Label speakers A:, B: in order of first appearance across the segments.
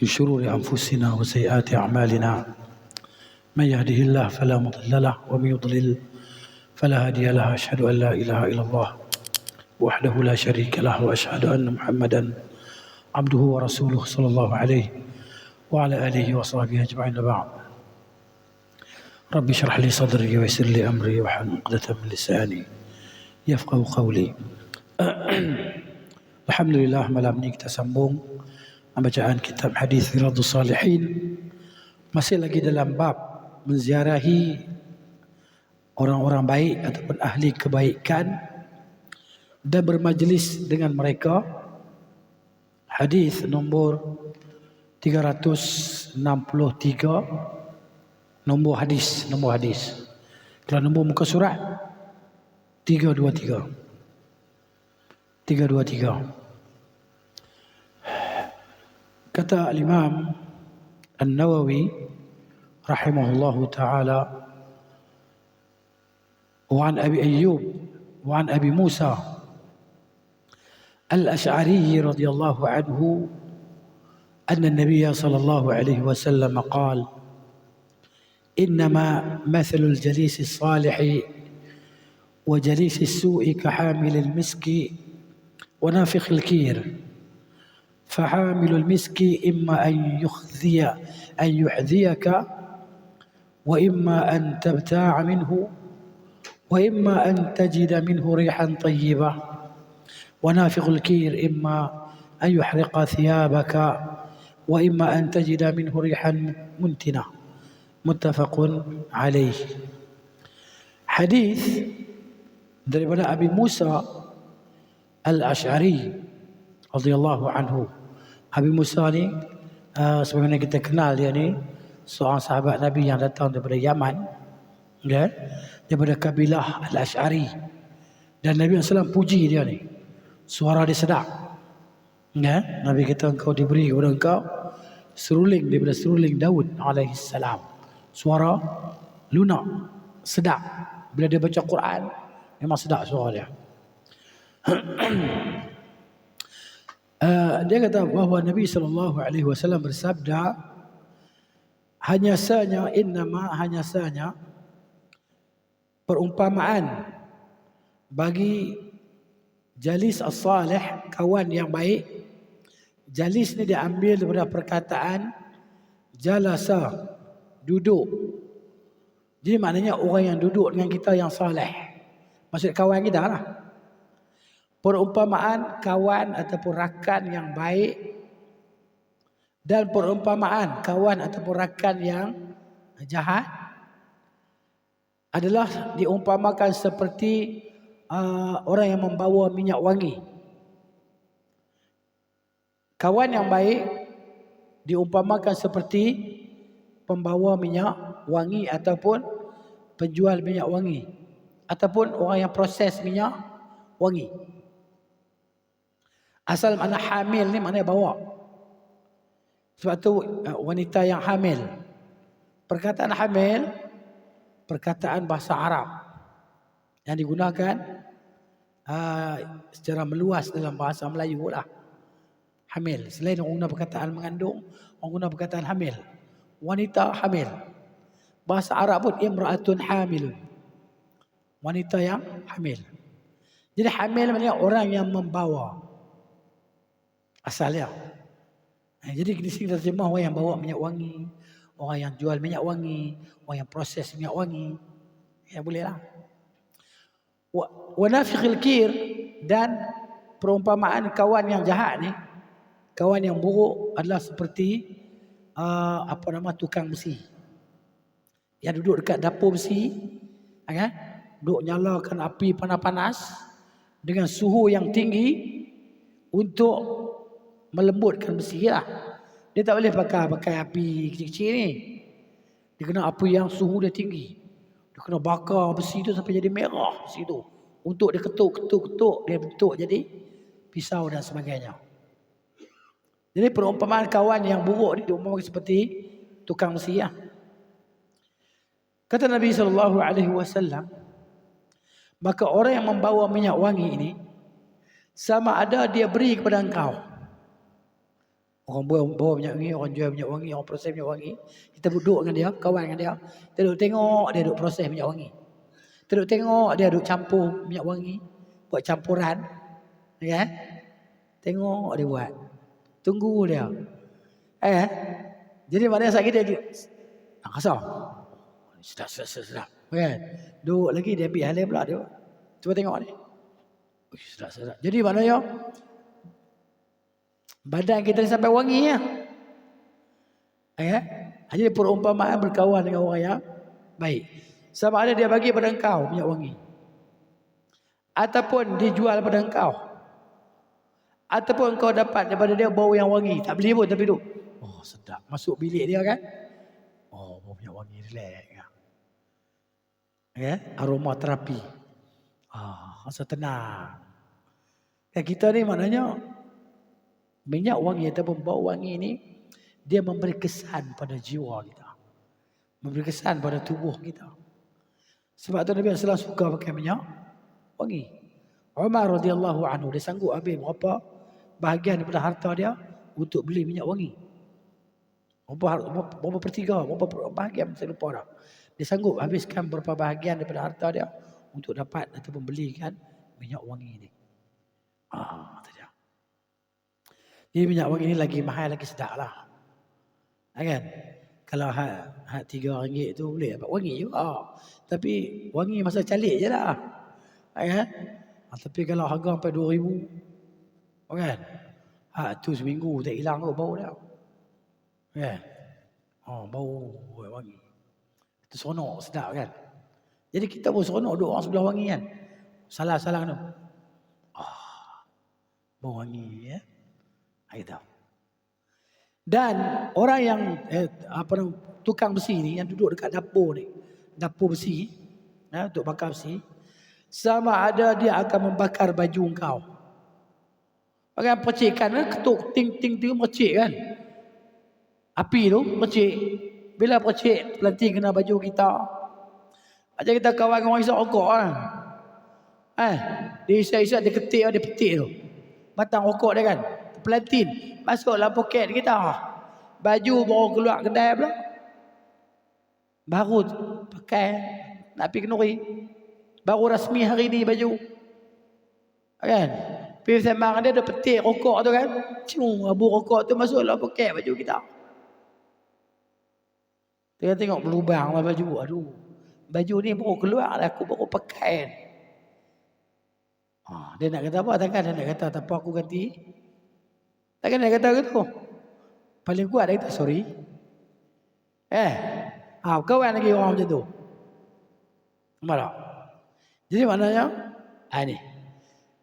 A: من شرور أنفسنا وسيئات أعمالنا من يهده الله فلا مضل له ومن يضلل فلا هادي له. أشهد أن لا إله إلا الله وحده لا شريك له وأشهد أن محمدا عبده ورسوله صلى الله عليه وعلى آله وصحبه أجمعين. بعد رب اشرح لي صدري ويسر لي أمري واحلل عقدة من لساني yafqahu qawli. Alhamdulillah, malam ini kita sambung bacaan kitab hadis Riyadhus Shalihin. Masih lagi dalam bab menziarahi orang-orang baik ataupun ahli kebaikan dan bermajlis dengan mereka. Hadis nombor 363, nombor hadis. Kalau nombor muka surat 323. Kata Imam An-Nawawi rahimahullahu ta'ala, wa an Abi Ayyub wa an Abi Musa Al-Ash'ari radhiyallahu anhu anna an-nabiy sallallahu alaihi wasallam qala innama mathalul jalis as-salih وجليس السوء كحامل المسك ونافخ الكير فحامل المسك إما أن يحذيك وإما أن تبتاع منه وإما أن تجد منه ريحا طيبة ونافخ الكير إما أن يحرق ثيابك وإما أن تجد منه ريحا منتنة. متفق عليه. Hadis daripada Abi Musa Al-Ash'ari radhiyallahu anhu. Abi Musa ni sebagaimana kita kenal, dia ni seorang sahabat Nabi yang datang daripada Yaman, ya, daripada kabilah Al-Ash'ari. Dan Nabi SAW puji dia ni, suara dia sedap, ya. Nabi kata engkau diberi kepada engkau seruling daripada seruling Daud alaihi salam. Suara lunak, sedap. Bila dia baca Quran memang sedap suara dia. Dia kata bahawa Nabi SAW bersabda, hanya sahaja perumpamaan bagi jalis as-salih, kawan yang baik. Jalis ni diambil daripada perkataan jalasa, duduk. Jadi maknanya orang yang duduk dengan kita yang saleh. Maksud kawan kita lah. Perumpamaan kawan ataupun rakan yang baik dan perumpamaan kawan ataupun rakan yang jahat adalah diumpamakan seperti orang yang membawa minyak wangi. Kawan yang baik diumpamakan seperti pembawa minyak wangi ataupun penjual minyak wangi ataupun orang yang proses minyak wangi. Asal makna hamil ni maknanya bawa. Sebab tu wanita yang hamil. Perkataan hamil perkataan bahasa Arab yang digunakan secara meluas dalam bahasa Melayu lah. Hamil. Selain orang guna perkataan mengandung, orang guna perkataan hamil. Wanita hamil. Bahasa Arab pun imra'atun hamil. Wanita yang hamil. Jadi hamil maknanya orang yang membawa. Asalnya. Jadi di sini terjemah orang yang bawa minyak wangi, orang yang jual minyak wangi, orang yang proses minyak wangi. Ya bolehlah. Wa nafikhil kir, dan perumpamaan kawan yang jahat ni, kawan yang buruk adalah seperti tukang besi yang duduk dekat dapur besi, kan? Duduk nyalakan api panas-panas dengan suhu yang tinggi untuk melembutkan besi lah. Dia tak boleh pakai api kecil-kecil ni. Dia kena api yang suhu dia tinggi. Dia kena bakar besi tu sampai jadi merah besi tu. Untuk dia ketuk dia bentuk jadi pisau dan sebagainya. Jadi perumpamaan kawan yang buruk ni diumpamakan seperti tukang besi lah. Kata Nabi SAW, maka orang yang membawa minyak wangi ini sama ada dia beri kepada engkau. Orang bawa minyak wangi, orang jual minyak wangi, orang proses minyak wangi. Kita duduk dengan dia, kawan dengan dia. Kita duduk tengok dia duduk proses minyak wangi. Kita duduk tengok dia duduk campur minyak wangi. Buat campuran. Ya. Tengok dia buat. Tunggu dia. Jadi maknanya sakit dia kasar. Sedap. Kan? Duduk lagi dia ambil halal pula dia. Cuba tengok ni. Sedap. Jadi maknanya badan kita sampai wangi ya. Jadi perumpamaan berkawan dengan orang yang baik. Sama ada dia bagi pada engkau minyak wangi, ataupun dijual pada engkau, ataupun engkau dapat daripada dia bau yang wangi. Tak beli pun tapi tu. Oh sedap. Masuk bilik dia kan. Oh bau minyak wangi, relax. Aroma terapi. Rasa tenang. Kita ni maknanya minyak wangi ataupun bau wangi ni dia memberi kesan pada jiwa kita. Memberi kesan pada tubuh kita. Sebab tu Nabi SAW suka pakai minyak wangi. Umar radhiyallahu anhu dia sanggup habis berapa bahagian daripada harta dia untuk beli minyak wangi. Berapa pertiga, berapa bahagian saya lupa dah. Dia sanggup habiskan berapa bahagian daripada harta dia untuk dapat ataupun belikan minyak wangi ni. Tu dia. Jadi minyak wangi ni lagi mahal, lagi sedap lah. Kan? Kalau hak RM3 tu boleh dapat wangi juga. Tapi wangi masa calik je lah. Kan? Tapi kalau harga sampai RM2,000, kan? Hak tu seminggu tak hilang kot bau dia. Kan? Bau wangi. Itu seronok, sedap kan? Jadi kita pun seronok duduk orang sebelah wangi kan? Salah-salah tu. Bau wangi ya. Itu. Dan orang yang tukang besi ni yang duduk dekat dapur ni, dapur besi, untuk bakar besi, sama ada dia akan membakar baju engkau. Orang percikkan ketuk ting mercik kan. Api tu mercik. Bila percik pelanting kena baju kita. Macam kita kawan dengan orang isap rokok kan. Dia isap-isap dia ketik dia petik tu. Batang rokok dia kan. Pelantin masuklah poket kita. Baju baru keluar kedai pula. Baru pakai nak pergi kenduri. Baru rasmi hari ni baju. Kan? Pergi sembang dia petik rokok tu kan. Abu rokok tu masuklah poket baju kita. Dia tengok berlubang lah baju. Aduh. Baju ni baru keluar lah, aku baru pakai. Dia nak kata apa? Takkan dia nak kata apa aku ganti? Takkan dia kata gitu. Paling kuat dia kata sorry. Kawan lagi orang macam tu. Nampak tak? Jadi maknanya ni.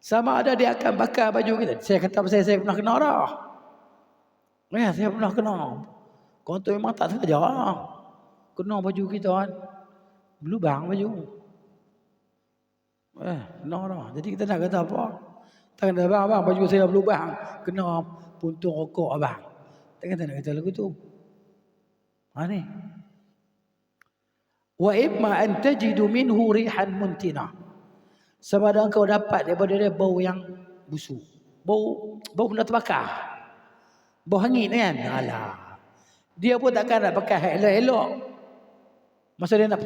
A: Sama ada dia akan bakar baju kita. Saya kata saya pernah kena dah. Saya pernah kena. Kau tu memang tak sengaja lah. Kena baju kita kan. Berlubang baju. Kena dah. Jadi kita nak kata apa? Takkan kata abang baju saya berlubang. Kena puntung rokok abang. Takkan tak nak kata lagu tu. Ni. Wa imma an tajidu minhu rihan muntina. Sama ada engkau dapat daripada dia bau yang busuk. Bau benda terbakar. Bau hangit kan? Alah. Dia pun takkan nak pakai elok-elok. Masa dia nak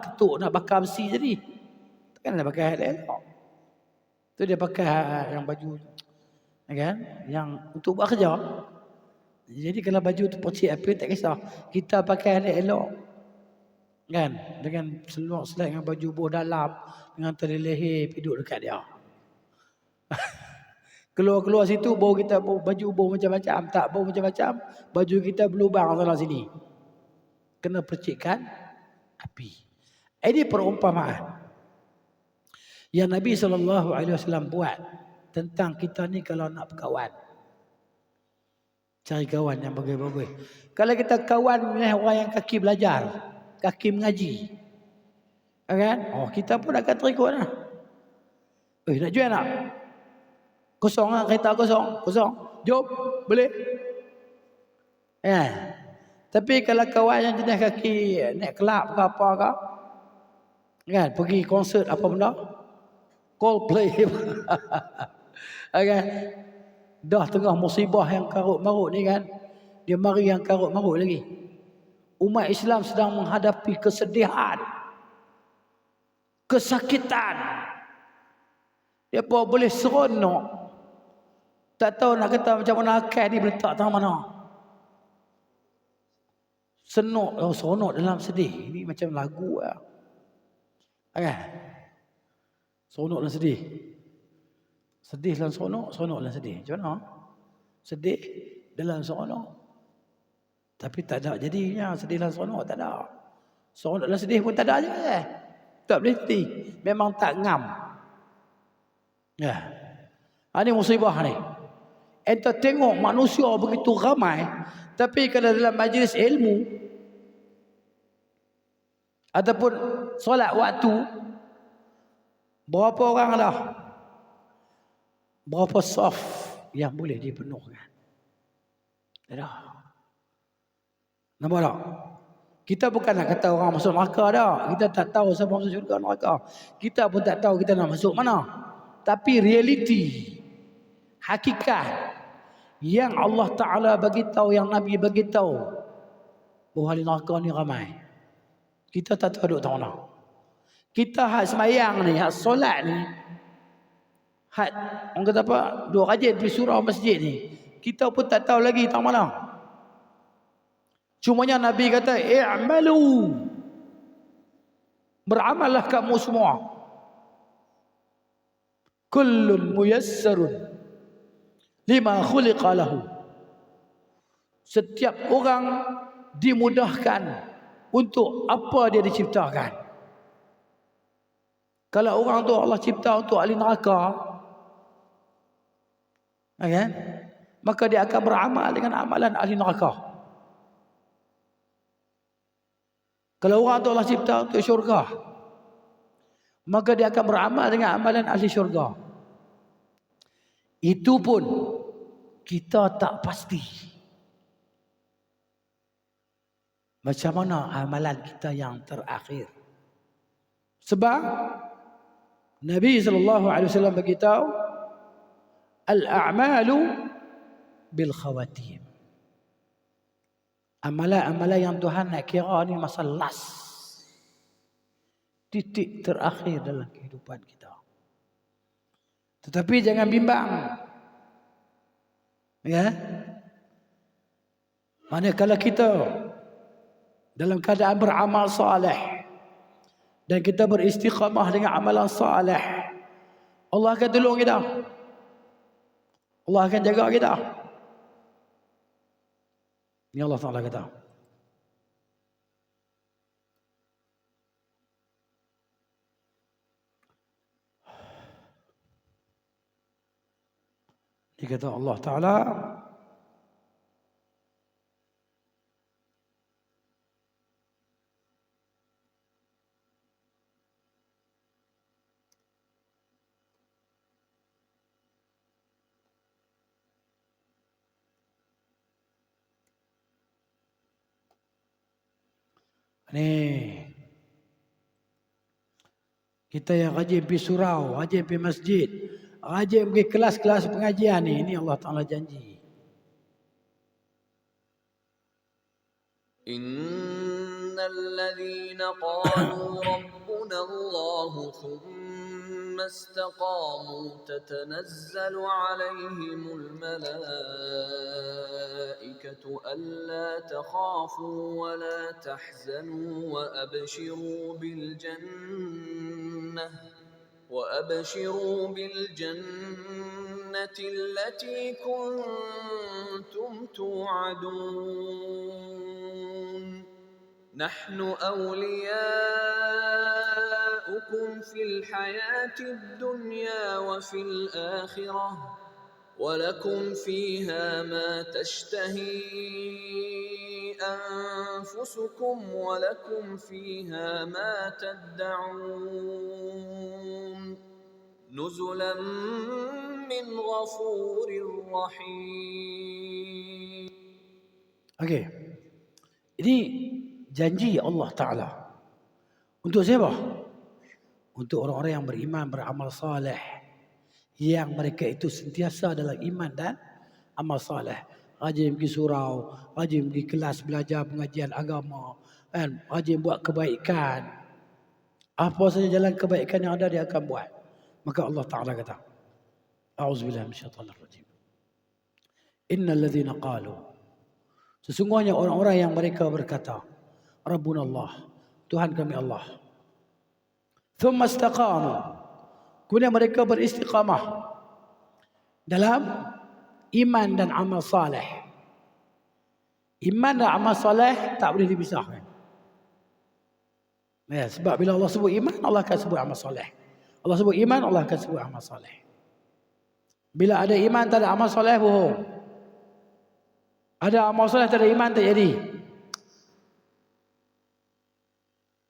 A: ketuk, nak bakar besi jadi. Takkan nak pakai elok-elok. Tu dia pakai yang baju kan? Yang untuk buat kerja. Jadi kalau baju tu percik api tak kisah. Kita pakai elok-elok. Kan? Dengan seluar-selat dengan baju bawah dalam, dengan tali leher duduk dekat dia. Keluar-keluar situ bau kita baju bau macam-macam, tak bau macam-macam, baju kita berlubang sana sini. Kena percikkan api. Ini perumpamaan yang Nabi SAW buat tentang kita ni kalau nak berkawan. Cari kawan yang bagus-bagus. Kalau kita kawan dengan orang yang kaki belajar, kaki mengaji, kan? Kita pun akan terikut lah. Nak jual tak? Kosong lah, kereta kosong. Jom, boleh? Tapi kalau kawan yang jenis kaki naik kelab ke apa ke, kan? Pergi konsert apa benda? Coldplay. Okay. Dah tengah musibah yang karut-marut ni kan, dia mari yang karut-marut lagi. Umat Islam sedang menghadapi kesedihan, kesakitan. Dia pun boleh seronok. Tak tahu nak kata macam mana akal ni letak tang mana. Seronok dalam sedih. Ini macam lagu lah. Kan? Seronok dan sedih. Sedih dalam seronok dalam sedih. Macam mana? Sedih dalam seronok. Tapi tak ada jadinya. Sedih dalam seronok tak ada. Seronok dalam sedih pun tak ada je. Tak berhenti. Memang tak ngam. Ya. Ini musibah ni. Enta tengok manusia begitu ramai. Tapi kalau dalam majlis ilmu ataupun solat waktu, berapa orang dah? Berapa saf yang boleh dipenuhkan? Dah. Nampak tak? Kita bukan nak kata orang masuk neraka dah. Kita tak tahu siapa masuk syurga neraka. Kita pun tak tahu kita nak masuk mana. Tapi realiti, hakikat yang Allah Ta'ala bagi tahu, yang Nabi bagi tahu, bahawa ahli neraka ni ramai. Kita tak tahu duduk tahu mana. Kita hak semayang ni, hak solat ni, hak orang kata apa, dua rajin pergi surau masjid ni, kita pun tak tahu lagi tahu mana. Cumanya Nabi kata, i'malu, beramallah kamu semua. Kullun muyassarun lima khuliqa lahu. Setiap orang dimudahkan untuk apa dia diciptakan. Kalau orang tu Allah cipta untuk ahli neraka, kan? Maka dia akan beramal dengan amalan ahli neraka. Kalau orang tu Allah cipta untuk syurga, maka dia akan beramal dengan amalan ahli syurga. Itu pun kita tak pasti. Macam mana amalan kita yang terakhir? Sebab Nabi SAW beritahu, al-a'malu bil khawatim. Amalan-amalan yang Tuhan nak kira ni masa last, titik terakhir dalam kehidupan kita. Tetapi jangan bimbang. Ya. Manakala kita dalam keadaan beramal saleh dan kita beristiqamah dengan amalan saleh, Allah akan tolong kita. Allah akan jaga kita. Ini Allah Ta'ala kata. Dia kata Allah Ta'ala, ni kita yang rajin pergi surau, rajin pergi masjid, rajin pergi kelas-kelas pengajian ni, ini Allah Ta'ala janji.
B: Innal ladzina qalu rabbuna Allah thumma istaqamu tatanazzalu alaihimul malaikatu alla takhafu wa la tahzanu wa abshiru bil jannah وأبشروا بالجنة التي كنتم توعدون نحن أولياؤكم في الحياة الدنيا وفي الآخرة ولكم فيها ما تشتهي أنفسكم ولكم فيها ما تدعون نزلا من غفور رحيم.
A: Okey. Ini janji Allah Ta'ala. Untuk siapa? Untuk orang-orang yang beriman, beramal saleh, yang mereka itu sentiasa dalam iman dan amal soleh. Rajin pergi surau, rajin pergi kelas belajar pengajian agama, kan? Rajin buat kebaikan. Apa saja jalan kebaikan yang ada dia akan buat. Maka Allah Ta'ala kata, A'udzubillah minasyaitanir rajim. Innal ladzina qalu, sesungguhnya orang-orang yang mereka berkata, Rabbuna Allah, Tuhan kami Allah. Thumma istaqamu, kemudian mereka beristiqamah dalam iman dan amal saleh. Iman dan amal saleh tak boleh dipisahkan. Ya, sebab bila Allah sebut iman, Allah akan sebut amal saleh. Allah sebut iman, Allah akan sebut amal saleh. Bila ada iman tak ada amal saleh, bohong. Ada amal saleh tak ada iman, tak jadi.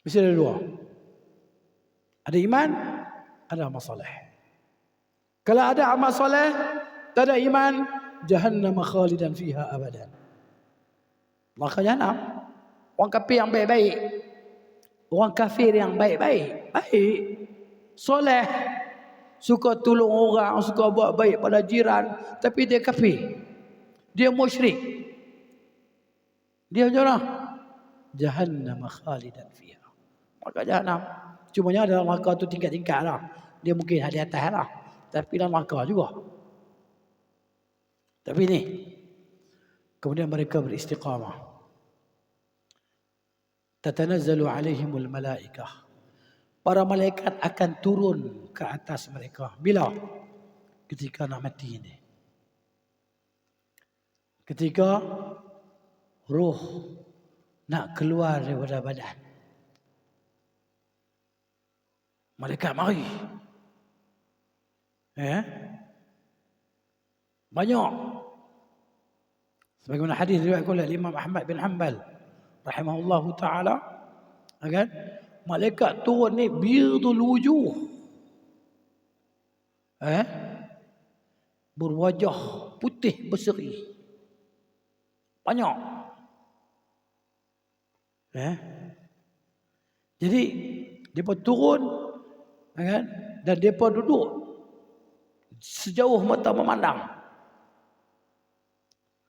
A: Mesti ada dua. Ada iman, ada amal saleh. Kalau ada amal saleh, tak ada iman, jahannam khalidan fiha abadan. Maka jahannam. Orang kafir yang baik-baik, orang kafir yang baik-baik, baik, soleh, suka tolong orang, suka buat baik pada jiran, tapi dia kafir, dia musyrik, dia macam mana? Jahannam khalidan fiha. Maka jahannam. Cumanya dalam neraka tu tingkat-tingkat lah. Dia mungkin di atas lah, tapi dalam neraka juga. Tapi ni, kemudian mereka beristiqamah. Tatanazzalu alaihimul malaikah. Para malaikat akan turun ke atas mereka. Bila? Ketika nak mati ini. Ketika roh nak keluar daripada badan. Malaikat mari. Banyak. Sebagaimana hadis diriwayatkan oleh Imam Ahmad bin Hanbal rahimahullahu taala, kan? Malaikat turun ni birdul wujuh. Berwajah putih berseri. Banyak. Jadi depa turun, kan? Dan depa duduk sejauh mata memandang.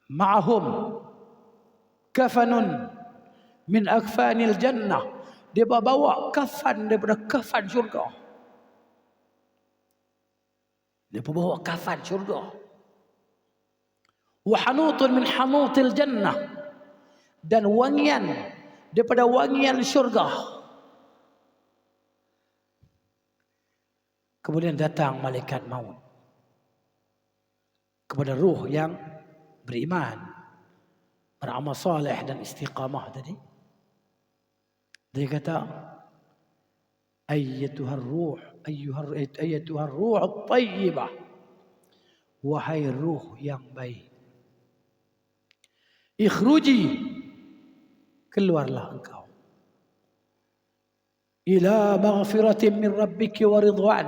A: Ma'ahum kafanun min akfanil jannah. Dia bawa kafan daripada kafan syurga. Dia bawa kafan syurga. Wa hanutun min hanutil jannah. Dan wangian daripada wangian syurga. Kemudian datang malaikat maut kepada ruh yang beriman, beramal saleh dan istiqamah tadi. Dia kata, ayyatuhar ruh at-tayyibah, wahai ruh yang baik, ikhruji, keluarlah engkau, ila maghfiratin min rabbiki wa ridwan,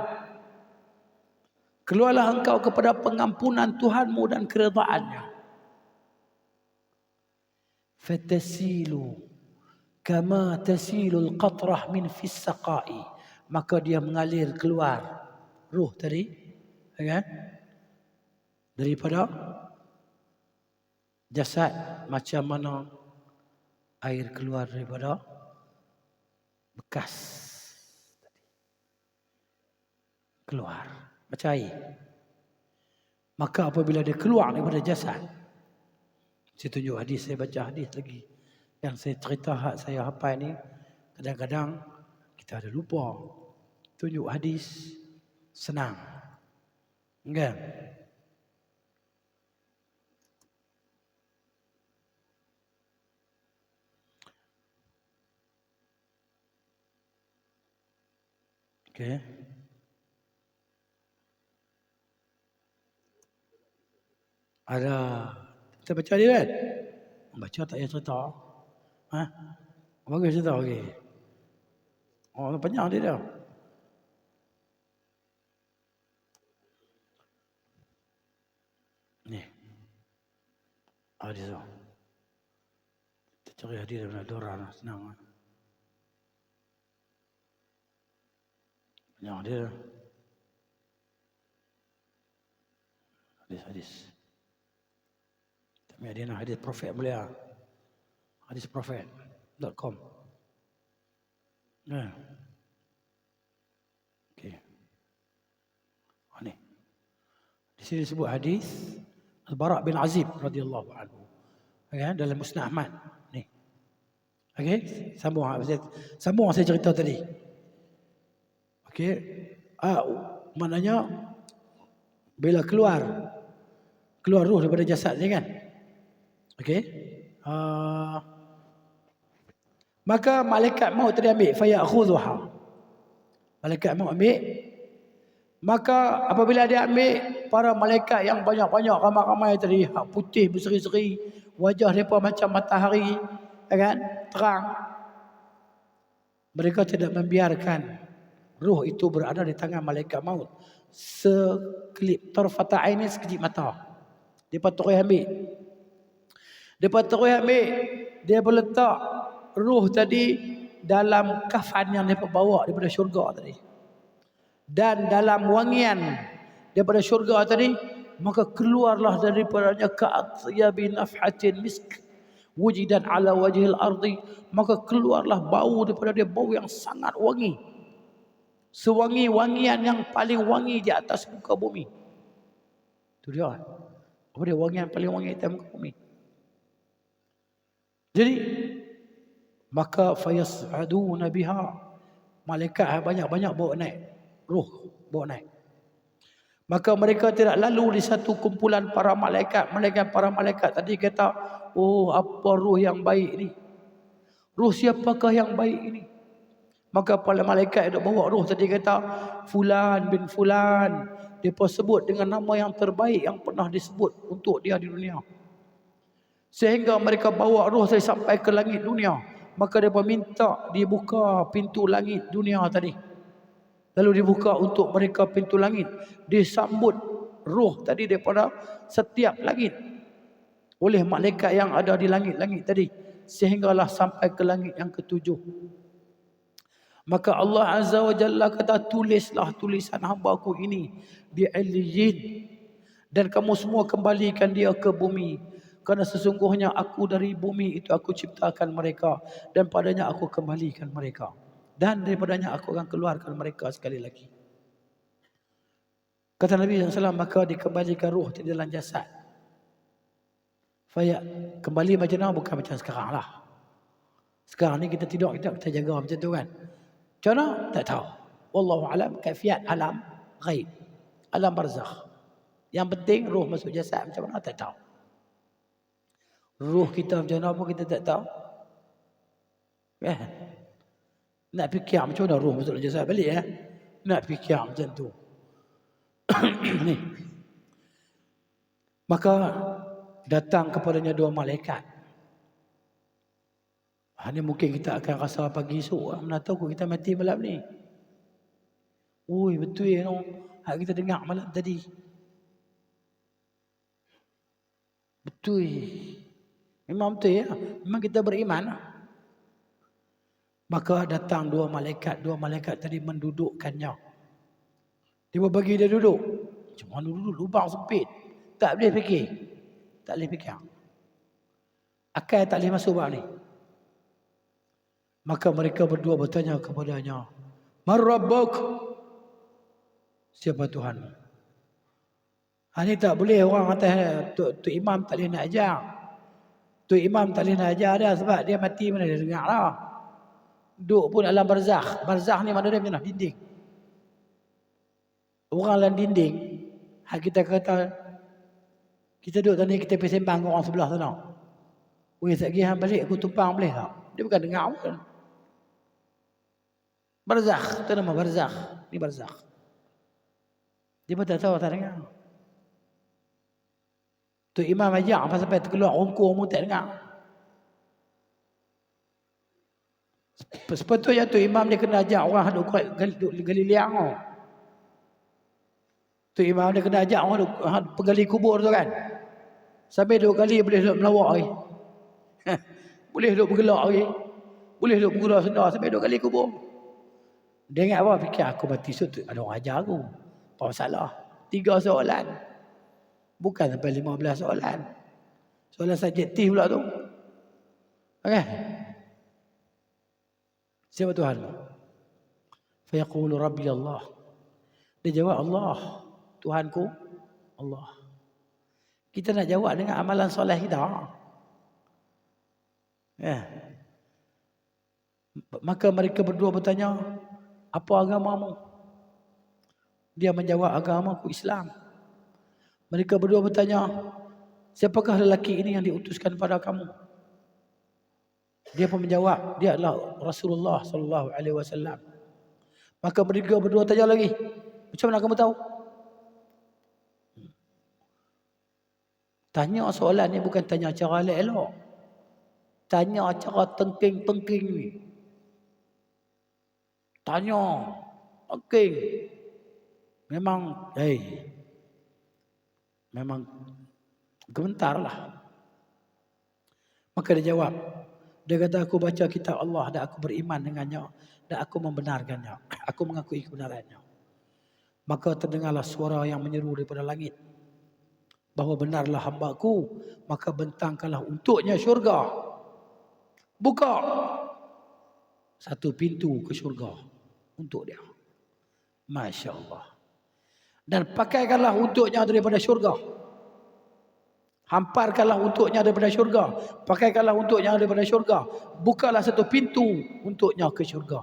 A: keluarlah engkau kepada pengampunan Tuhanmu dan keridhaannya. Fatasilu kama tasilul qatrah min fis saqai, maka dia mengalir keluar ruh tadi, kan, daripada jasad, macam mana air keluar daripada bekas tadi, keluar macam air. Maka apabila dia keluar daripada jasad, saya tunjuk hadis, saya baca hadis lagi. Yang saya cerita hak saya hafal ni, kadang-kadang kita ada lupa. Tunjuk hadis senang. Kan? Okey. Ada. Kita baca dia kan? Baca tak payah cerita. Bagus cerita, okey. Oh, panjang dia dah. Ni. Hadis tu. Kita cari hadis dalam Al-Quran, senang. Panjang dia. Hadis. Dia nak hadis Prophet mulia. Hadisprofet.com. Nah. Okey. Ni. Di sini disebut hadis Al-Bara' bin Azib radhiyallahu anhu. Ya, dalam Musnad Ahmad. Ni. Okey, sambung saya cerita tadi. Okey. Maknanya bila keluar ruh daripada jasad ni kan. Okey. Maka malaikat maut tadi ambil fayakhudhuha. Malaikat maut ambil. Maka apabila dia ambil, para malaikat yang banyak-banyak ramai-ramai tadi, hak putih berseri-seri, wajah mereka macam matahari, kan, terang. Mereka tidak membiarkan ruh itu berada di tangan malaikat maut. Sekelip tarfata aini, sekejip mata. Dia terus ambil. Dia berletak ruh tadi dalam kafan yang dia bawa daripada syurga tadi. Dan dalam wangian daripada syurga tadi, maka keluarlah daripadanya ka'atyabi nafhatin misk wujidan ala wajhil ardi, maka keluarlah bau daripada dia, bau yang sangat wangi. Sewangi-wangian yang paling wangi di atas muka bumi. Itu dia. Apa dia wangian paling wangi di atas muka bumi. Jadi maka fayas'aduna biha, malaikat banyak-banyak bawa naik ruh, bawa naik. Maka mereka tidak lalu di satu kumpulan para malaikat. Para malaikat tadi kata, oh apa ruh yang baik ni, ruh siapakah yang baik ini? Maka para malaikat yang bawa ruh tadi kata, Fulan bin Fulan. Dia pun sebut dengan nama yang terbaik yang pernah disebut untuk dia di dunia. Sehingga mereka bawa roh saya sampai ke langit dunia. Maka mereka minta dibuka pintu langit dunia tadi. Lalu dibuka untuk mereka pintu langit. Disambut roh tadi daripada setiap langit oleh malaikat yang ada di langit-langit tadi. Sehinggalah sampai ke langit yang ketujuh. Maka Allah Azza wa Jalla kata, tulislah tulisan hamba-Ku ini di Illiyin. Dan kamu semua kembalikan dia ke bumi. Kerana sesungguhnya aku dari bumi itu aku ciptakan mereka. Dan padanya aku kembalikan mereka. Dan daripadanya aku akan keluarkan mereka sekali lagi. Kata Nabi SAW, maka dikembalikan ruh di dalam jasad. Kembali macam mana? Bukan macam sekarang lah. Sekarang ni kita tidur, kita jaga macam tu kan. Macam mana? Tak tahu. Wallahu alam, kaifiat alam ghaib. Alam barzakh. Yang penting ruh masuk jasad macam mana? Tak tahu. Ruh kita macam mana pun kita tak tahu. Nak fikir macam mana ruh masuk jasad balik ya. Nak fikir macam tu. Ni. Maka datang kepadanya dua malaikat. Ini mungkin kita akan rasa pagi esok. Mana tahu kita mati malam ni. Ui, betul ya. Hak kita dengar malam tadi. Betul. Memang betul ya. Memang kita beriman. Maka datang dua malaikat. Dua malaikat tadi mendudukkannya. Dia bagi dia duduk. Macam mana duduk? Lubang sempit. Tak boleh fikir. Tak boleh fikir. Akal tak boleh masuk bab ni. Maka mereka berdua bertanya kepadanya, Man Rabbuk? Siapa Tuhan? Ini tak boleh orang kata Tok Imam tak boleh nak ajar. Tok Imam tak boleh nak ajar dia sebab dia mati mana dia dengar lah. Duduk pun dalam barzakh. Barzakh ni mana dia macam dinding. Orang dalam dinding. Hak kita kata kita duduk tadi kita pergi sembang orang sebelah sana. Weh tak pergi balik aku tumpang boleh tak? Dia bukan dengar pun. Barzakh, itu nama barzakh. Ini barzakh. Dia pun tak tahu, tak dengar. Tu Imam ajak sampai terkeluar rongkong pun tak dengar. Sepatutnya tu Imam dia kena ajak orang duduk gali liang. Tu Imam dia kena ajak orang penggali kubur tu kan. Sampai 2 kali boleh duduk melawak lagi. Boleh duduk bergelak lagi. Boleh duduk bergelak sendar sampai 2 kali kubur. Dia ingat apa? Fikir aku mati esok ada orang ajar aku. Apa masalah? 3 soalan. Bukan sampai 15 soalan. Soalan subjektif pula tu. Okey. Siapa Tuhan? Fayaqulu Rabbi Allah. Dia jawab Allah. Tuhanku Allah. Kita nak jawab dengan amalan soleh kita. Ya. Maka mereka berdua bertanya, apa agamamu? Dia menjawab, agamaku Islam. Mereka berdua bertanya, siapakah lelaki ini yang diutuskan pada kamu? Dia pun menjawab, dia adalah Rasulullah sallallahu alaihi wasallam. Maka mereka berdua tanya lagi, macam mana kamu tahu? Tanya soalan ni bukan tanya cara elok-elok. Tanya cara tengking-tengking ni. Tanya, tengking. Memang, memang gementar lah. Maka dia jawab. Dia kata, aku baca kitab Allah dan aku beriman dengannya. Dan aku membenarkannya. Aku mengakui kebenarannya. Maka terdengarlah suara yang menyeru daripada langit. Bahawa benarlah hamba-Ku. Maka bentangkanlah untuknya syurga. Buka satu pintu ke syurga untuk dia. Masya Allah. Dan pakaikanlah untuknya daripada syurga. Hamparkanlah untuknya daripada syurga. Pakaikanlah untuknya daripada syurga. Bukalah satu pintu untuknya ke syurga.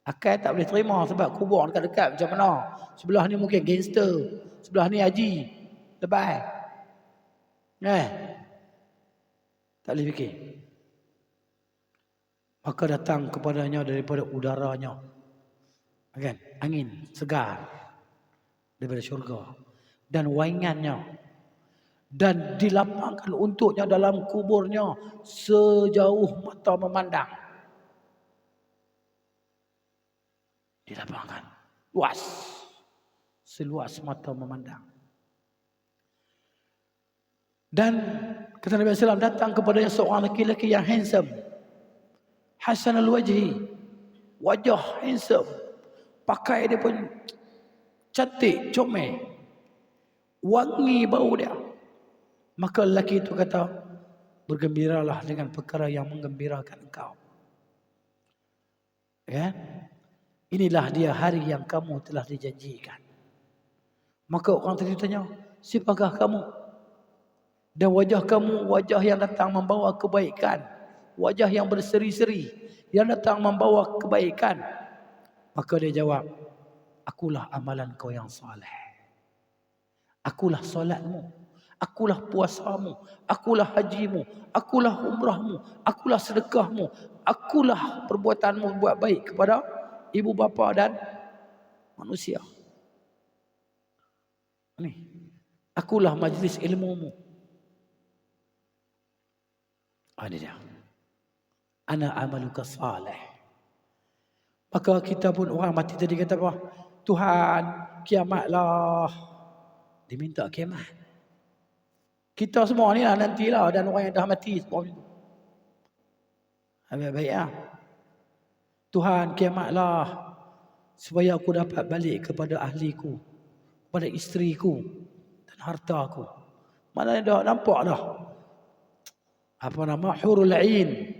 A: Akal tak boleh terima sebab kubur dekat-dekat macam mana. Sebelah ni mungkin gangster. Sebelah ni haji. Lebay. Tak boleh fikir. Maka datang kepadanya daripada udaranya. Kan? Angin segar daripada syurga. Dan waingannya. Dan dilapangkan untuknya dalam kuburnya sejauh mata memandang. Dilapangkan. Luas. Seluas mata memandang. Dan kata Nabi SAW, datang kepadanya seorang lelaki yang handsome. Hasan al-wajhi. Wajah handsome. Pakai dia pun cantik, comel. Wangi bau dia. Maka lelaki itu kata, bergembiralah dengan perkara yang menggembirakan engkau. Ya? Inilah dia hari yang kamu telah dijanjikan. Maka orang tadi tanya, siapakah kamu? Dan wajah kamu, wajah yang datang membawa kebaikan. Wajah yang berseri-seri, yang datang membawa kebaikan. Maka dia jawab, akulah amalan kau yang soleh. Akulah solatmu. Akulah puasamu. Akulah hajimu. Akulah umrahmu. Akulah sedekahmu. Akulah perbuatanmu buat baik kepada ibu bapa dan manusia. Ini. Akulah majlis ilmumu. Ini dia. Ana amaluka salih. Maka kita pun orang mati tadi kata apa? Tuhan, kiamatlah. Diminta kiamat. Kita semua ni lah nantilah dan orang yang dah mati semua itu. Baik-baik lah. Tuhan, kiamatlah supaya aku dapat balik kepada ahliku, kepada isteriku dan hartaku. Mana dah nampak dah. Apa nama? Hurul Ain.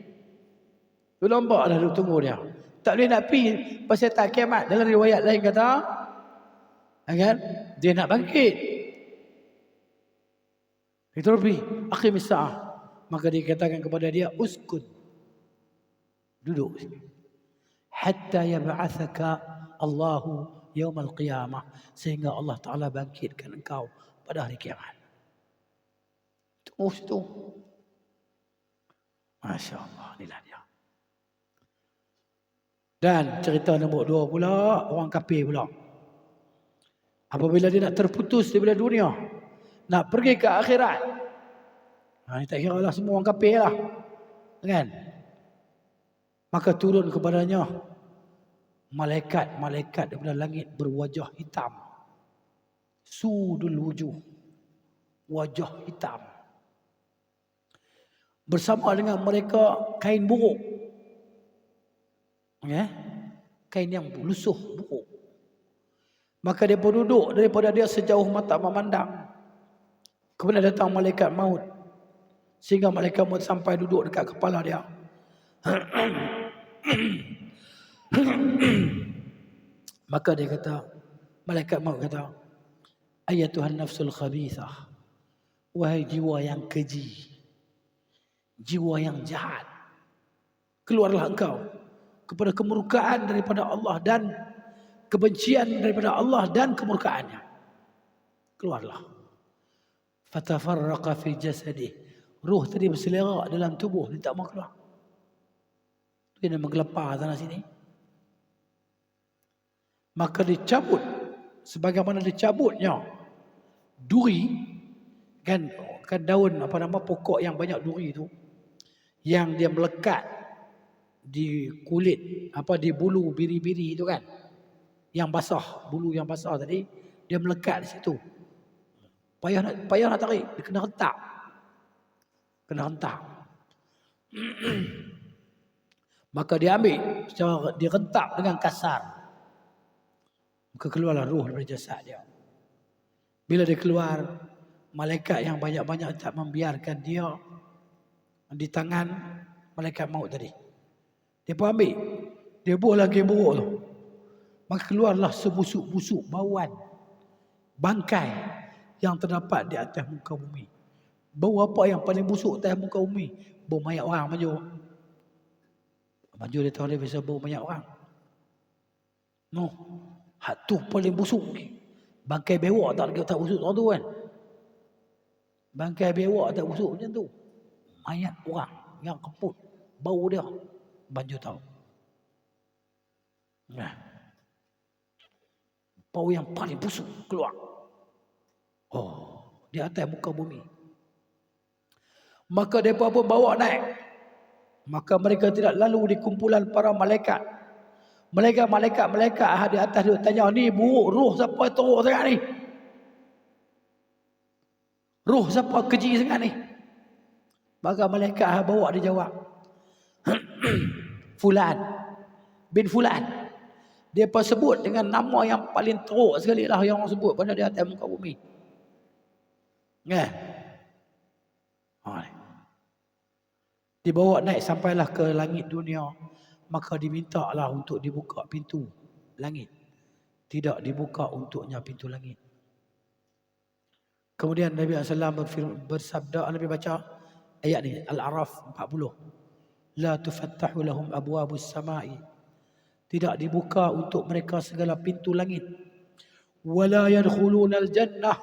A: Tu nampak dah duk tunggu dia. Tak boleh nak pergi pasal tak kiamat. Dalam riwayat lain kata, kan? Dia nak bangkit. Itu Rabbi, aqimis sa'ah. Maka dikatakan kepada dia, uskun. Duduk sini. Hatta yab'athaka Allahu yaumal qiyamah. Sehingga Allah Ta'ala bangkitkan engkau pada hari kiamat. Tunggu situ. Masya Allah, inilah dia. Dan cerita nombor 2 pula, orang kafir pula. Apabila dia nak terputus daripada dunia, nak pergi ke akhirat. Ini tak kira lah semua orang kafir lah. Kan? Maka turun kepadanya malaikat-malaikat daripada langit berwajah hitam. Sudul wujuh. Wajah hitam. Bersama dengan mereka kain buruk. Ya? Kain yang lusuh buruk. Maka dia pun duduk daripada dia sejauh mata memandang. Kemudian datang malaikat maut. Sehingga malaikat maut sampai duduk dekat kepala dia. Maka dia kata, malaikat maut kata, ayatuhan nafsul khabithah, wahai jiwa yang keji, jiwa yang jahat, keluarlah engkau kepada kemurkaan daripada Allah dan kebencian daripada Allah dan kemurkaannya. Keluarlah. Fatafarraqa fi jasadih. Ruh tadi berselerak dalam tubuh, dia tak mau keluar. Dia menggelepar sana sini. Maka dicabut sebagaimana dicabutnya duri, kan daun apa nama pokok yang banyak duri itu, yang dia melekat di kulit, di bulu biri-biri itu kan, yang basah, bulu yang basah tadi, dia melekat di situ. Payah nak tarik, dia kena rentak. Maka dia ambil secara direntak dengan kasar. Maka keluarlah roh daripada jasad dia. Bila dia keluar, malaikat yang banyak-banyak tak membiarkan dia di tangan malaikat maut tadi. Dia pun ambil, dia buah lagi buruk tu. Maka keluarlah sebusuk-busuk bauan bangkai yang terdapat di atas muka bumi. Bau apa yang paling busuk atas muka bumi? Bau mayat orang maju. Maju dia tahu dia biasa bau mayat orang. No, hak tu paling busuk. Bangkai bewak tak busuk tu kan. Bangkai bewak tak busuk macam tu. Mayat orang yang keput, bau dia. Banjur tahu. Nah, bau yang paling busuk keluar. Oh, di atas muka bumi. Maka mereka pun bawa naik. Maka mereka tidak lalu di kumpulan para malaikat. Malaikat di atas dia tanya, ni buruk, roh siapa teruk sangat ni? Roh siapa keji sangat ni? Maka malaikat bawa dia jawab, Fulan bin Fulan. Dia pun sebut dengan nama yang paling teruk sekali lah yang orang sebut pada di atas muka bumi. Dibawa naik sampailah ke langit dunia. Maka dimintalah untuk dibuka pintu langit. Tidak dibuka untuknya pintu langit. Kemudian Nabi SAW bersabda, Nabi baca ayat ni, Al-A'raf 40. La tufattahu lahum abwabus samai. Tidak dibuka untuk mereka segala pintu langit. Wala yadkhulunal jannah.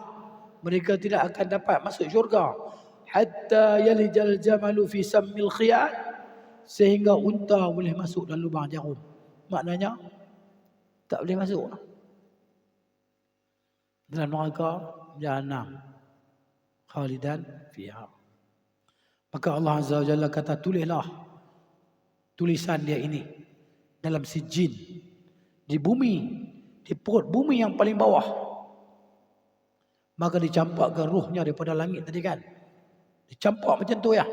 A: Mereka tidak akan dapat masuk syurga. Hatta yalijal jamalu fi sammil khiyat. Sehingga unta boleh masuk dalam lubang jarum. Maknanya tak boleh masuk dalam neraka Jahannam. Khalidan fiha. Maka Allah Azza wa Jalla kata, tulislah tulisan dia ini dalam sijin, di bumi, di perut bumi yang paling bawah. Maka dicampakkan ruhnya daripada langit tadi kan. Dicampak macam tu ya.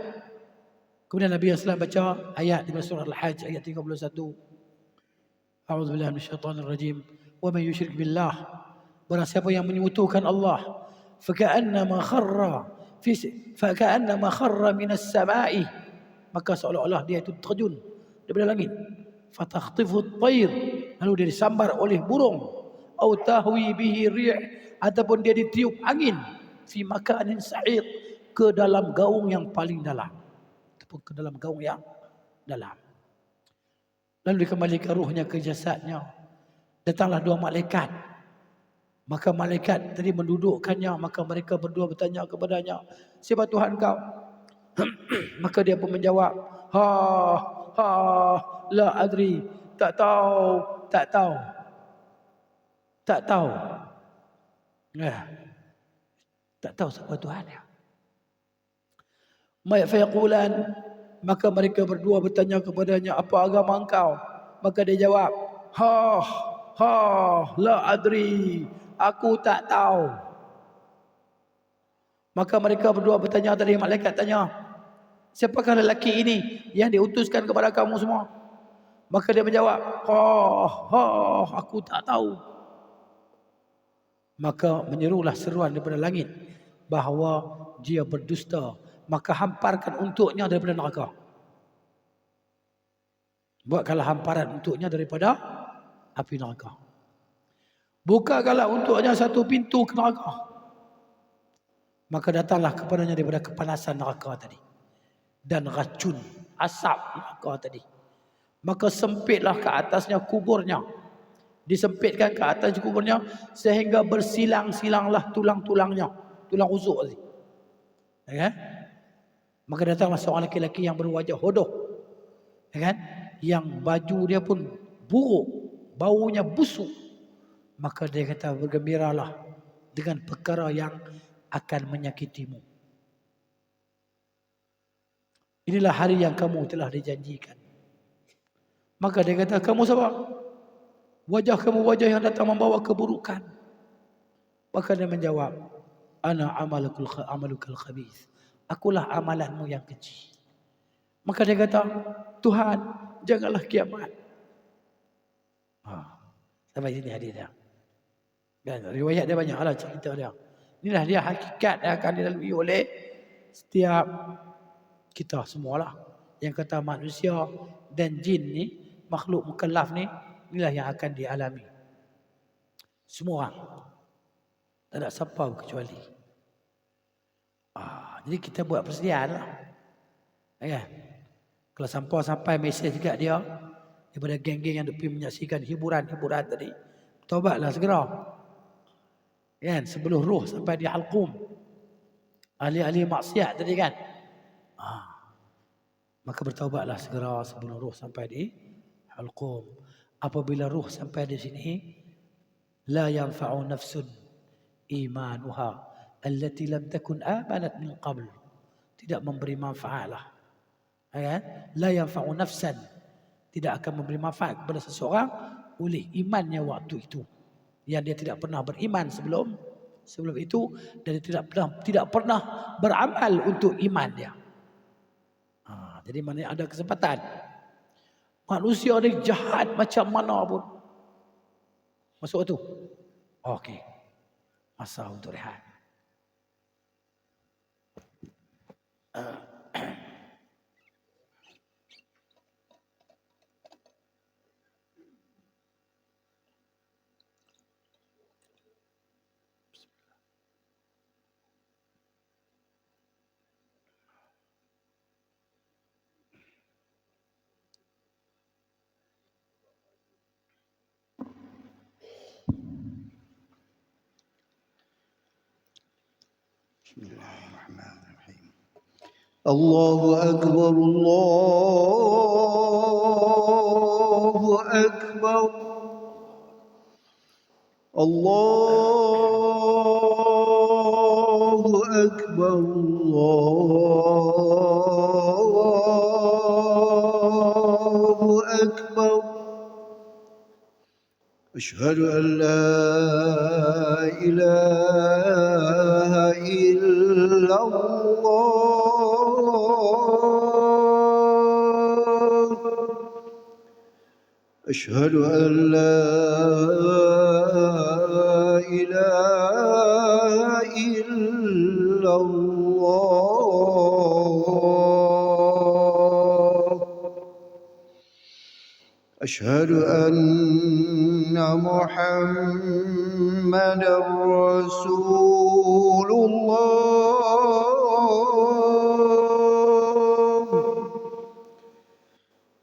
A: Kemudian Nabi SAW baca ayat di surah Al-Hajj ayat 31. A'udzubillahi minasyaitonir rajim. Wa may yusyrik billah. Barang siapa yang menyekutukan Allah, faka'annama kharra minas sama'i. Maka seolah-olah dia itu terjun daripada langit. Fatakhtifu at-tayr. Lalu dia disambar oleh burung. Au tahwi bihi rih. Ataupun dia ditiup angin. Fi makanin sa'iq. Ke dalam gaung yang paling dalam. Ke dalam gaung yang dalam. Lalu dikembalikan ruhnya ke jasadnya. Datanglah dua malaikat. Maka malaikat tadi mendudukkannya. Maka mereka berdua bertanya kepadanya, siapa Tuhan kau? Maka dia pun menjawab, la adri. Tak tahu. Tak tahu siapa Tuhan dia. Fayaqulan, maka mereka berdua bertanya kepadanya, apa agama engkau? Maka dia jawab, la adri, aku tak tahu. Maka mereka berdua bertanya tadi, malaikat tanya, siapakah lelaki ini yang diutuskan kepada kamu semua? Maka dia menjawab, aku tak tahu. Maka menyerulah seruan daripada langit, bahawa dia berdusta, maka hamparkan untuknya daripada neraka. Buatkanlah hamparan untuknya daripada api neraka. Bukakanlah untuknya satu pintu ke neraka, maka datanglah kepadanya daripada kepanasan neraka tadi dan racun asap neraka tadi. Maka sempitlah ke atasnya kuburnya, disempitkan ke atas kuburnya sehingga bersilang-silanglah tulang-tulangnya, tulang rusuk tadi. Ya kan? Maka datanglah seorang lelaki yang berwajah hodoh, ya kan? Yang baju dia pun buruk, baunya busuk. Maka dia kata, bergembiralah dengan perkara yang akan menyakitimu. Inilah hari yang kamu telah dijanjikan. Maka dia kata, kamu siapa? Wajah kamu wajah yang datang membawa keburukan. Maka dia menjawab, ana amalukal khabith. Akulah amalanmu yang keji. Maka dia kata, Tuhan, janganlah kiamat. Sampai sini hadis dia. Dan riwayat dia banyak lah cerita dia. Inilah dia hakikat yang akan dilalui oleh setiap kita semualah. Yang kata manusia dan jin ni, makhluk mukallaf ni, inilah yang akan dialami. Semua orang. Tak ada siapa kecuali. Jadi kita buat persediaan lah. Ya. Kalau sampai mesej juga dia daripada geng-geng yang pergi menyaksikan hiburan-hiburan tadi, taubatlah segera. Kan, sebelum roh sampai di halqum. Ahli-ahli maksiat tadi kan. Maka bertaubatlah segera sebelum roh sampai di halqum. Apabila roh sampai di sini, la yanfa'u nafsun imanuha allati lam takun amanat min qabl. Tidak memberi manfaat lah. Ya, la yanfa'u nafsan, tidak akan memberi manfaat kepada seseorang oleh imannya waktu itu. Yang dia tidak pernah beriman sebelum itu, dan dia tidak pernah beramal untuk iman dia. Jadi mana ada kesempatan. Manusia ni jahat macam mana pun. Masuk tu. Okey. Masa untuk rehat.
C: Bismillahirrahmanirrahim. Allahu Akbar, Allahu Akbar. Allahu Akbar, Allahu Akbar. Asyhadu an la ilaha illallah. Asyhadu an la ilaha illallah. Asyhadu anna Muhammadar Rasulullah.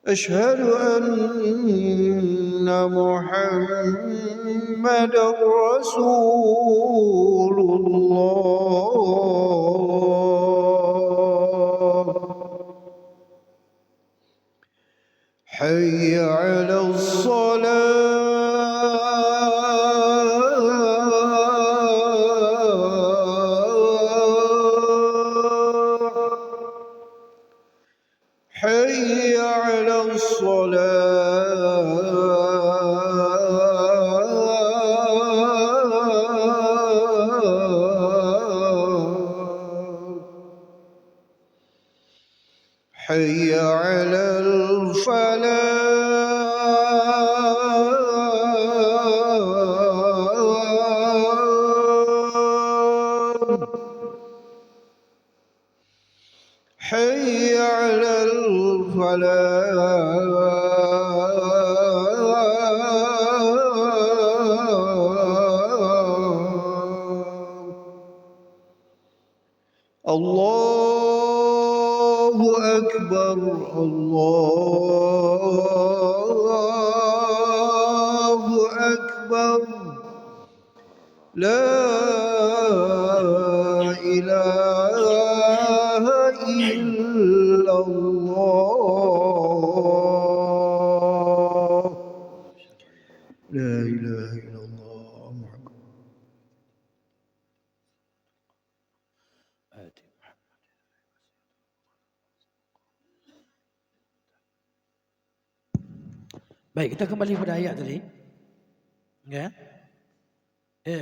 C: Asyhadu anna Muhammadar Rasulullah. حي على الصلاة. حي على الصلاة. حي على الفلاح. على الفلاح الله أكبر الله أكبر لا إله إلا الله لا إله إلا الله محمد
A: Baik, kita kembali pada ayat tadi. Ya.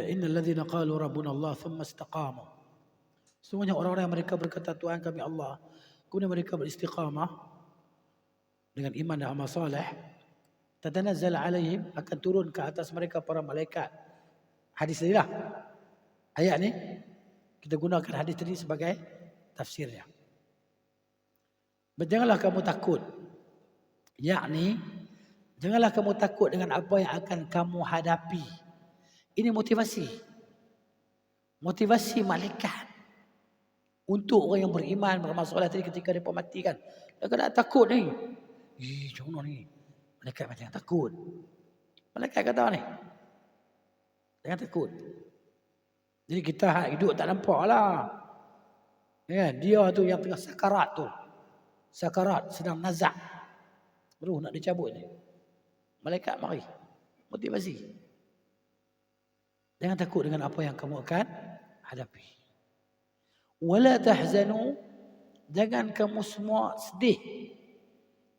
A: Innal ladzina qalu rabbuna Allah thumma istaqamu. Semuanya orang-orang yang mereka berkata Tuhan kami Allah, kemudian mereka beristiqamah dengan iman dan amal soleh, tatanazzal alaihim, akan turun ke atas mereka para malaikat. Hadis tadi lah. Ayat ni kita gunakan hadis tadi sebagai tafsirnya. Janganlah kamu takut. Yakni janganlah kamu takut dengan apa yang akan kamu hadapi. Ini motivasi. Motivasi malaikat untuk orang yang beriman, beramal soleh tadi ketika mereka mati kan. Mereka tak takut ni. Jangan ni. Malaikat macam takut. Malaikat kata ni. Jangan takut. Jadi kita hidup tak nampak lah. Kan? Dia tu yang tengah sakarat tu. Sakarat sedang nazak. Baru nak dicabut ni. Malaikat mari. Motivasi. Jangan takut dengan apa yang kamu akan hadapi. Wala tahzanu, jangan kamu semua sedih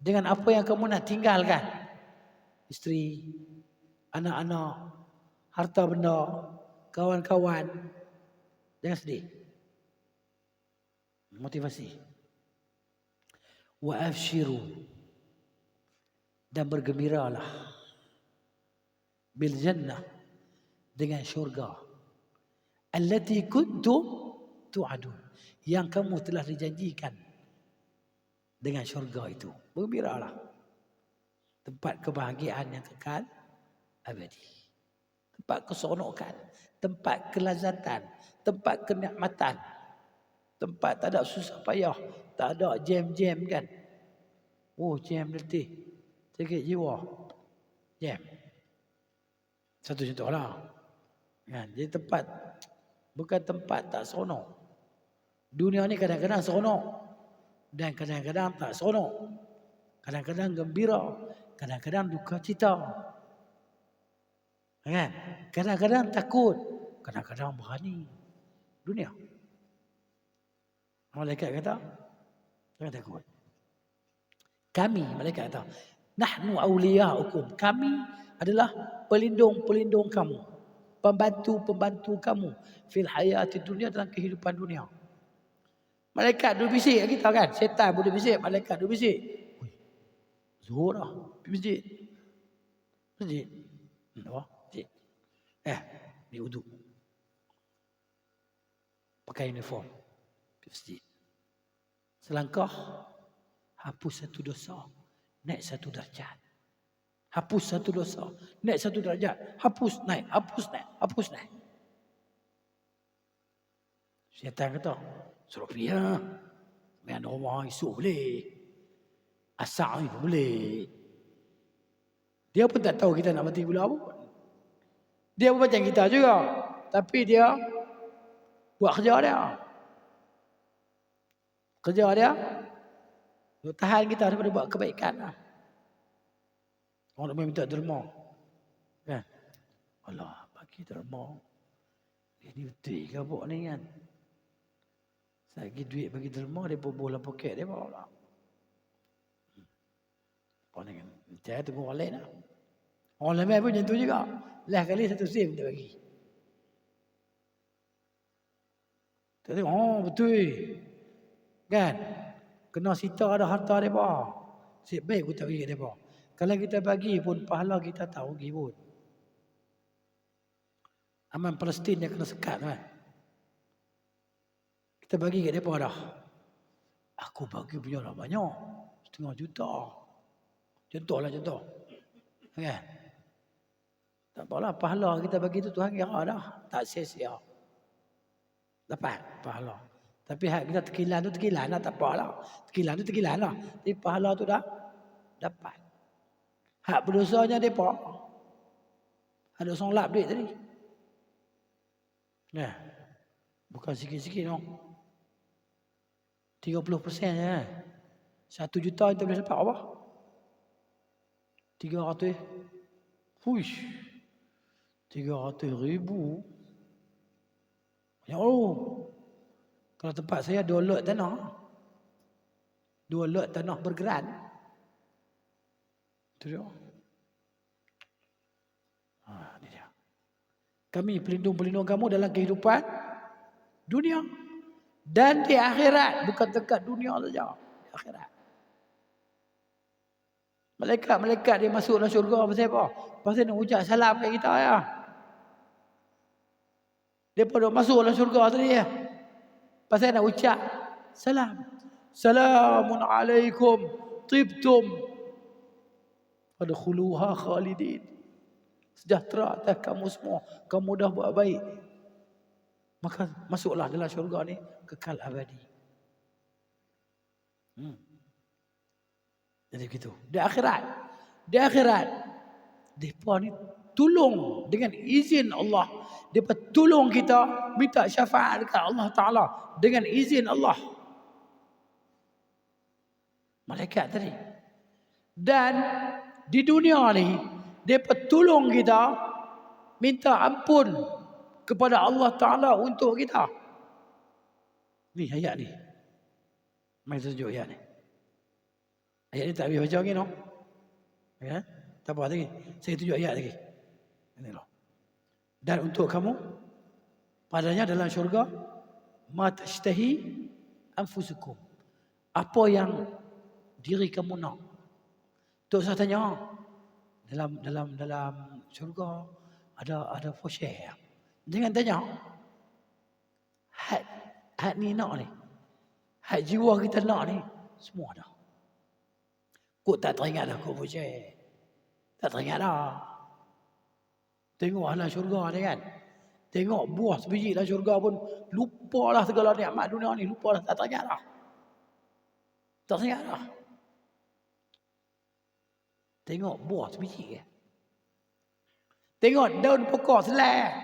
A: dengan apa yang kamu nak tinggalkan. Isteri, anak-anak, harta benda, kawan-kawan. Jangan sedih. Motivasi. Wa afshiru, dan bergembiralah bil jannah, dengan syurga allati kuntum tu'adun, yang kamu telah dijanjikan dengan syurga itu. Bergembiralah. Tempat kebahagiaan yang kekal abadi. Tempat keseronokan, tempat kelazatan, tempat kenikmatan. Tempat tak ada susah payah, tak ada jam-jam kan. Oh, jam letih. Sakit jiwa. Jam. Satu contohlah. Kan, jadi tempat bukan tempat tak seronok. Dunia ni kadang-kadang seronok dan kadang-kadang tak seronok. Kadang-kadang gembira, kadang-kadang duka cita. Kan? Kadang-kadang takut, kadang-kadang berani. Dunia. Malaikat kata, jangan takut. Kami, malaikat kata, nahnu awliya'ukum, kami adalah pelindung-pelindung kamu, pembantu-pembantu kamu fil hayati dunia, dalam kehidupan dunia. Malaikat duduk bisik kita kan, syaitan boleh bisik, malaikat duduk bisik. Zuhur dah, pergi masjid. Masjid. Apa? Masjid. Ni wuduk. Pakai uniform. Pergi masjid. Selangkah, hapus satu dosa, naik satu darjat. Hapus satu dosa, naik satu darjat. Hapus, naik, hapus, naik, hapus, naik. Syaitan kata, suruh pergi lah. Main rumah esok boleh. Asak ni pun boleh. Dia pun tak tahu kita nak mati bila pun. Dia pun macam kita juga. Tapi dia buat kerja dia. Kerja dia tahan kita daripada buat kebaikan lah. Orang nak minta derma. Kan? Allah, bagi derma. Ini betul ke buat ni kan? Saya bagi duit bagi derma, dia bola poket dia bawa lah. Apa ni kan? Saya tunggu orang lain lah. Orang lain pun macam tu juga. Lah kali satu sim dia bagi. Kita tengok, oh betul. Kan? Kena sita ada harta mereka. Sip baik aku tak bagi kat mereka. Kalau kita bagi pun pahala kita tak rugi pun. Aman Palestin yang kena sekat kan. Kita bagi kat mereka dah. Aku bagi punya lah banyak. 500,000. Contoh. Kan? Tak apalah, pahala kita bagi tu Tuhan kira dah. Tak sia-sia. Dapat pahala. Tapi hak kita tekilan lah, tak apalah. Tekilan lah. Tapi pahala tu dah dapat. Hak berdosanya depa. Ada orang lap duit tadi. Nah. Bukan sikit-sikit no. 30% je. 1 juta kita boleh dapat apa? 300. Huish. 300,000. Banyak tu. Kalau tempat saya 2 lot tanah. 2 lot tanah bergeran. Itu dia. Ini dia. Kami pelindung kamu dalam kehidupan dunia dan di akhirat. Bukan dekat dunia saja. Di akhirat. Malaikat dia masuk dalam syurga pasal apa? Pasal nak ucap salam kat kita ya. Dia pada masuk dalam syurga tadi ya. Pasal nak ucap salam. Salamun alaikum tibtum fadkhuluha khalidin. Sejahtera atas kamu semua. Kamu dah buat baik. Maka masuklah dalam syurga ni kekal abadi. Jadi begitu. Di akhirat. Mereka ni tolong dengan izin Allah. Mereka tolong kita minta syafaat dekat Allah Ta'ala. Dengan izin Allah. Malaikat tadi. Dan di dunia ni. Mereka tolong kita minta ampun kepada Allah Ta'ala untuk kita. Ni ayat ni. Mari tunjuk ayat ni. Ayat ni tak habis baca lagi no? Ya? Tak apa lagi. Saya tunjuk ayat lagi. Ini loh. Dan untuk kamu padanya dalam syurga ma tashtahi anfusukum. Apa yang diri kamu nak. Tok saya tanya dalam syurga ada fosheh. Jangan tanya. Hak ni nak ni. Hak jiwa kita nak ni semua dah. Kok tak teringat dah kok fosheh. Tak teringat dah. Tengok dalam syurga ni kan. Tengok buah sebiji dalam syurga pun lupalah segala nikmat dunia ni, lupalah, tak teringat dah. Tak teringat dah. Tengok buah sebiji kan. Tengok daun pokok selai.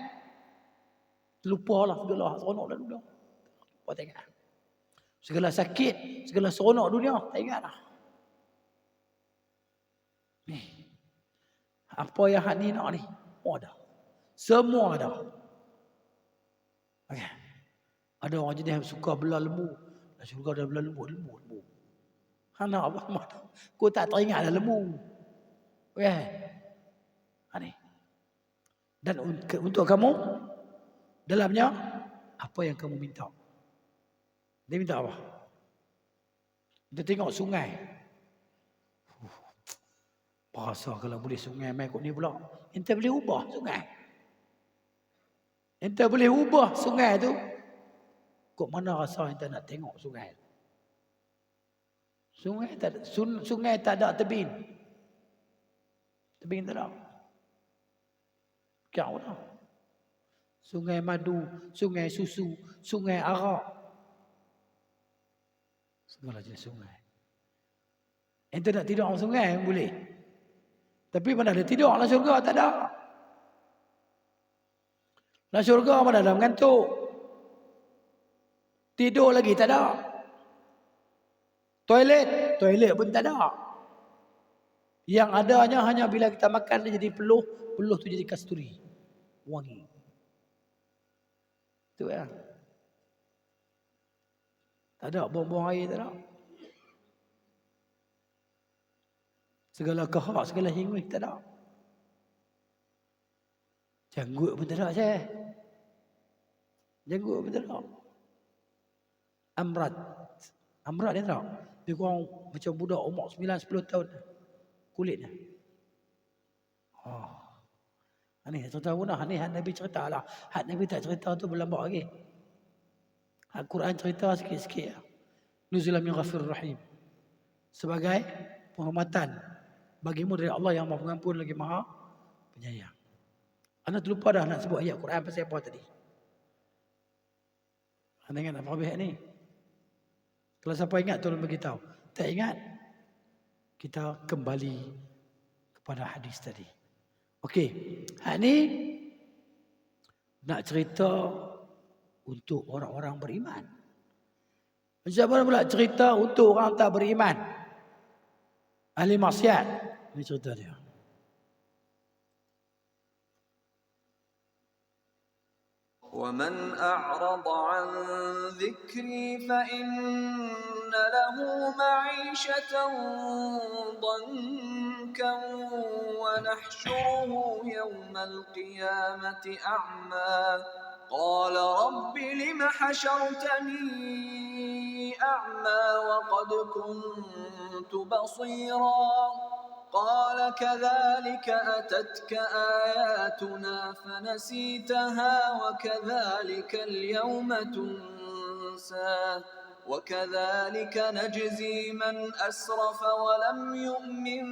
A: Lupalah segala seronok dalam dunia. Lupa tengok. Segala sakit, segala seronok dunia, tak ingat dah. Ni. Apa yang hak ni nak ni? Oh dah. Semua dah. Okay. Ada orang jenis yang suka belah lembu. Dah syurga dah belah lembu. Hang nak apa? Kau tak teringat dah lembu. Okay. Ha ni. Dan untuk kamu dalamnya apa yang kamu minta? Dia minta apa? Dia tengok sungai. Bahasa kalau boleh sungai main kot ni pula. Ente boleh ubah sungai. Ente boleh ubah sungai tu. Kok mana rasa ente nak tengok sungai? Sungai tak ada tebing. Tebing tak ada. Kau dah. Sungai madu, sungai susu, sungai arak. Segala jenis sungai. Ente nak tidur dalam sungai boleh. Tapi mana ada tidur dalam syurga? Tak ada. Dalam syurga mana ada mengantuk. Tidur lagi tak ada. Toilet pun tak ada. Yang adanya hanya bila kita makan dia jadi peluh tu jadi kasturi. Wangi. Itu ya. Tak ada buang-buang air, tak ada. Segala kahak, segala hingwih, tak ada. Janggut pun tak ada, saya. Janggut pun tak ada. Amrat dia tak. Dia kurang macam budak umur 9-10 tahun. Kulitnya. Ini cerita pun dah. Ini hak Nabi cerita lah. Hak Nabi tak cerita tu berlambak lagi. Al-Quran cerita sikit-sikit. Nuzulan min ghafurur rahim. Sebagai penghormatan bagimu dari Allah yang Maha Pengampun lagi Maha Penyayang. Anda terlupa dah nak sebut ayat Quran pasal apa tadi? Anda ingat apa habis ni? Kalau siapa ingat tolong beritahu. Tak ingat? Kita kembali kepada hadis tadi. Okey, hari ni nak cerita untuk orang-orang beriman. Siapa pula cerita untuk orang tak beriman? Ahli maksiat. Ini cerita dia.
B: ومن أعرض عن ذكري فإن له معيشة ضنكا ونحشره يوم القيامة أعمى قال رب لم حشرتني أعمى وقد كنت بصيرا قال كذلك أتتك آياتنا فنسيتها وكذلك اليوم تنسى وكذلك نجزي من أسرف ولم يؤمن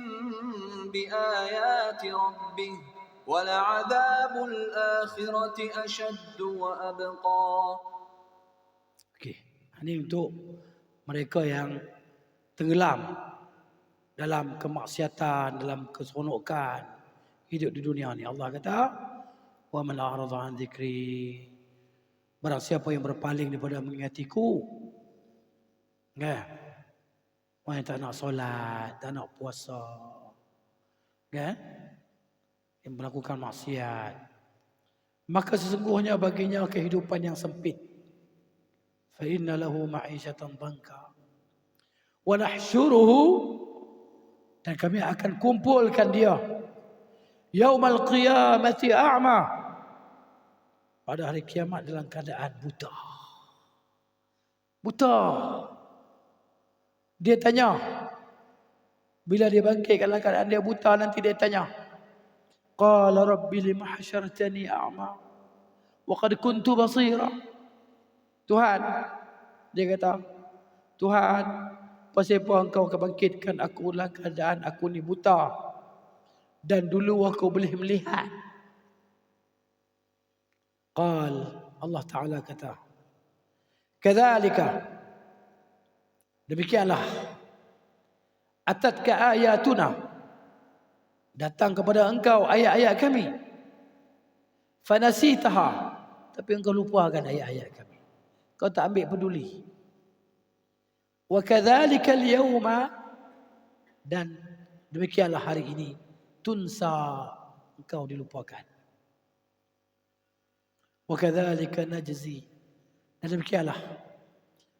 B: بآيات ربه ولعذاب الآخرة أشد وأبقى.
A: Okey, ini untuk mereka yang tenggelam dalam kemaksiatan, dalam keseronokan hidup di dunia ni. Allah kata, wa man a'rada an dzikri, barang siapa yang berpaling daripada mengingatiku, kan? Orang yang tak nak solat, tak nak puasa, kan? Yang melakukan maksiat, maka sesungguhnya baginya kehidupan yang sempit. Fa inna lahu ma'isyatan dhanka wa nahsyuruhu, dan kami akan kumpulkan dia yaumal qiyamati a'ma, pada hari kiamat dalam keadaan buta. Buta. Dia tanya, bila dia bangkit dalam keadaan dia buta, nanti dia tanya, qala rabbi lima hasyartani a'ma wa qad kuntu basira. Tuhan, dia kata, Tuhan, pasal apa engkau akan bangkitkan aku dalam keadaan aku ni buta, dan dulu aku boleh melihat. Qal, Allah Ta'ala kata, kadzalika, demikianlah, atatka ayatuna, datang kepada engkau ayat-ayat kami, fanasitaha, tapi engkau lupakan ayat-ayat kami, kau tak ambil peduli. Wa kadzalika al-yawma, dan demikianlah hari ini, tunsa, engkau dilupakan. Wa kadzalika najzi, dan demikianlah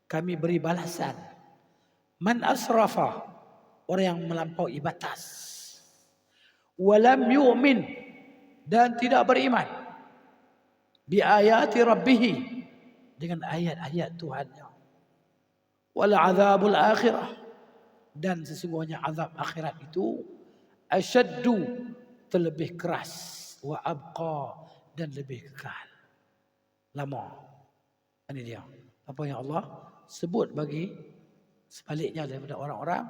A: kami beri balasan man asrafa, orang yang melampaui batas, walam yu'min, dan tidak beriman, bi ayati rabbih, dengan ayat-ayat Tuhannya, wal azabul akhirah, dan sesungguhnya azab akhirat itu asyaddu, terlebih keras, wa abqa, dan lebih kekal, lama. Ini dia apa yang Allah sebut bagi sebaliknya daripada orang-orang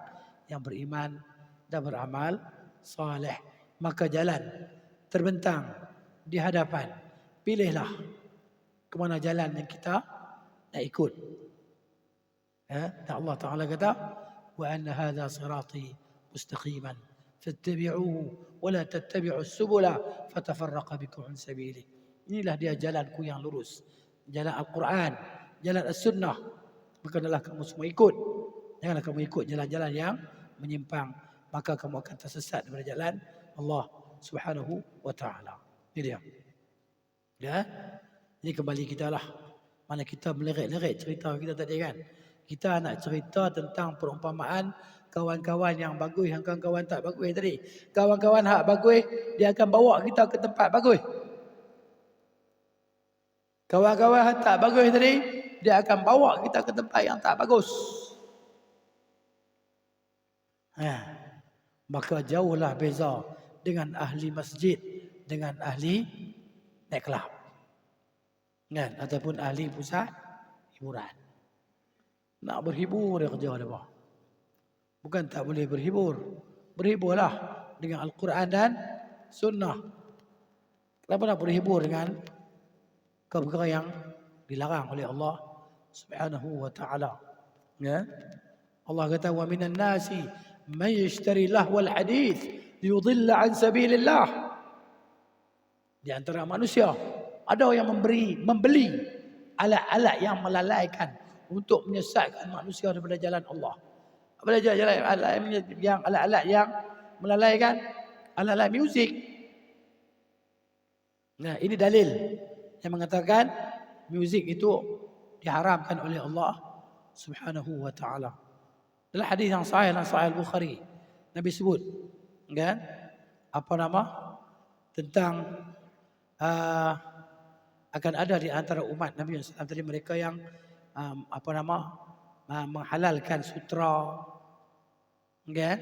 A: yang beriman dan beramal soleh. Maka jalan terbentang di hadapan, pilihlah ke mana jalan yang kita nak ikut. Dan Allah Ta'ala kata, wa anna hadha sirati mustaqiman fattabi'uhu wa la tattabi'us subula fatafarraqa bikum an sabili. Inilah dia jalanku yang lurus, jalan Al-Quran, jalan As-Sunnah. Maka adalah kamu semua ikut. Janganlah kamu ikut jalan-jalan yang menyimpang, maka kamu akan tersesat daripada jalan Allah Subhanahu wa Ta'ala. Ini dia. Ya. Ini kembali kita lah. Mana kita melerik-lerik cerita kita tadi kan. Kita nak cerita tentang perumpamaan kawan-kawan yang bagus, yang kawan-kawan tak bagus tadi. Kawan-kawan hak bagus, dia akan bawa kita ke tempat bagus. Kawan-kawan hak tak bagus tadi, dia akan bawa kita ke tempat yang tak bagus. Maka jauhlah beza dengan ahli masjid dengan ahli night club, kan? Ataupun ahli pusat hiburan. Nak berhibur dia kerja dia. Bukan tak boleh berhibur. Berhiburlah dengan Al-Quran dan Sunnah. Kenapa nak berhibur dengan perkara yang dilarang oleh Allah Subhanahu wa taala? Ya. Allah kata wa minan nasi may yashtari lahwal hadith liyudilla an sabilillah. Di antara manusia ada yang membeli alat-alat yang melalaikan untuk menyesatkan manusia daripada jalan Allah. Belajar jalan alat-alat yang melalaikan, alat-alat muzik. Nah, ini dalil yang mengatakan muzik itu diharamkan oleh Allah Subhanahu wa taala. Dalam hadis yang sahih dalam Sahih Al-Bukhari, Nabi sebut kan apa nama tentang akan ada di antara umat Nabi SAW tadi mereka yang menghalalkan sutra, kan?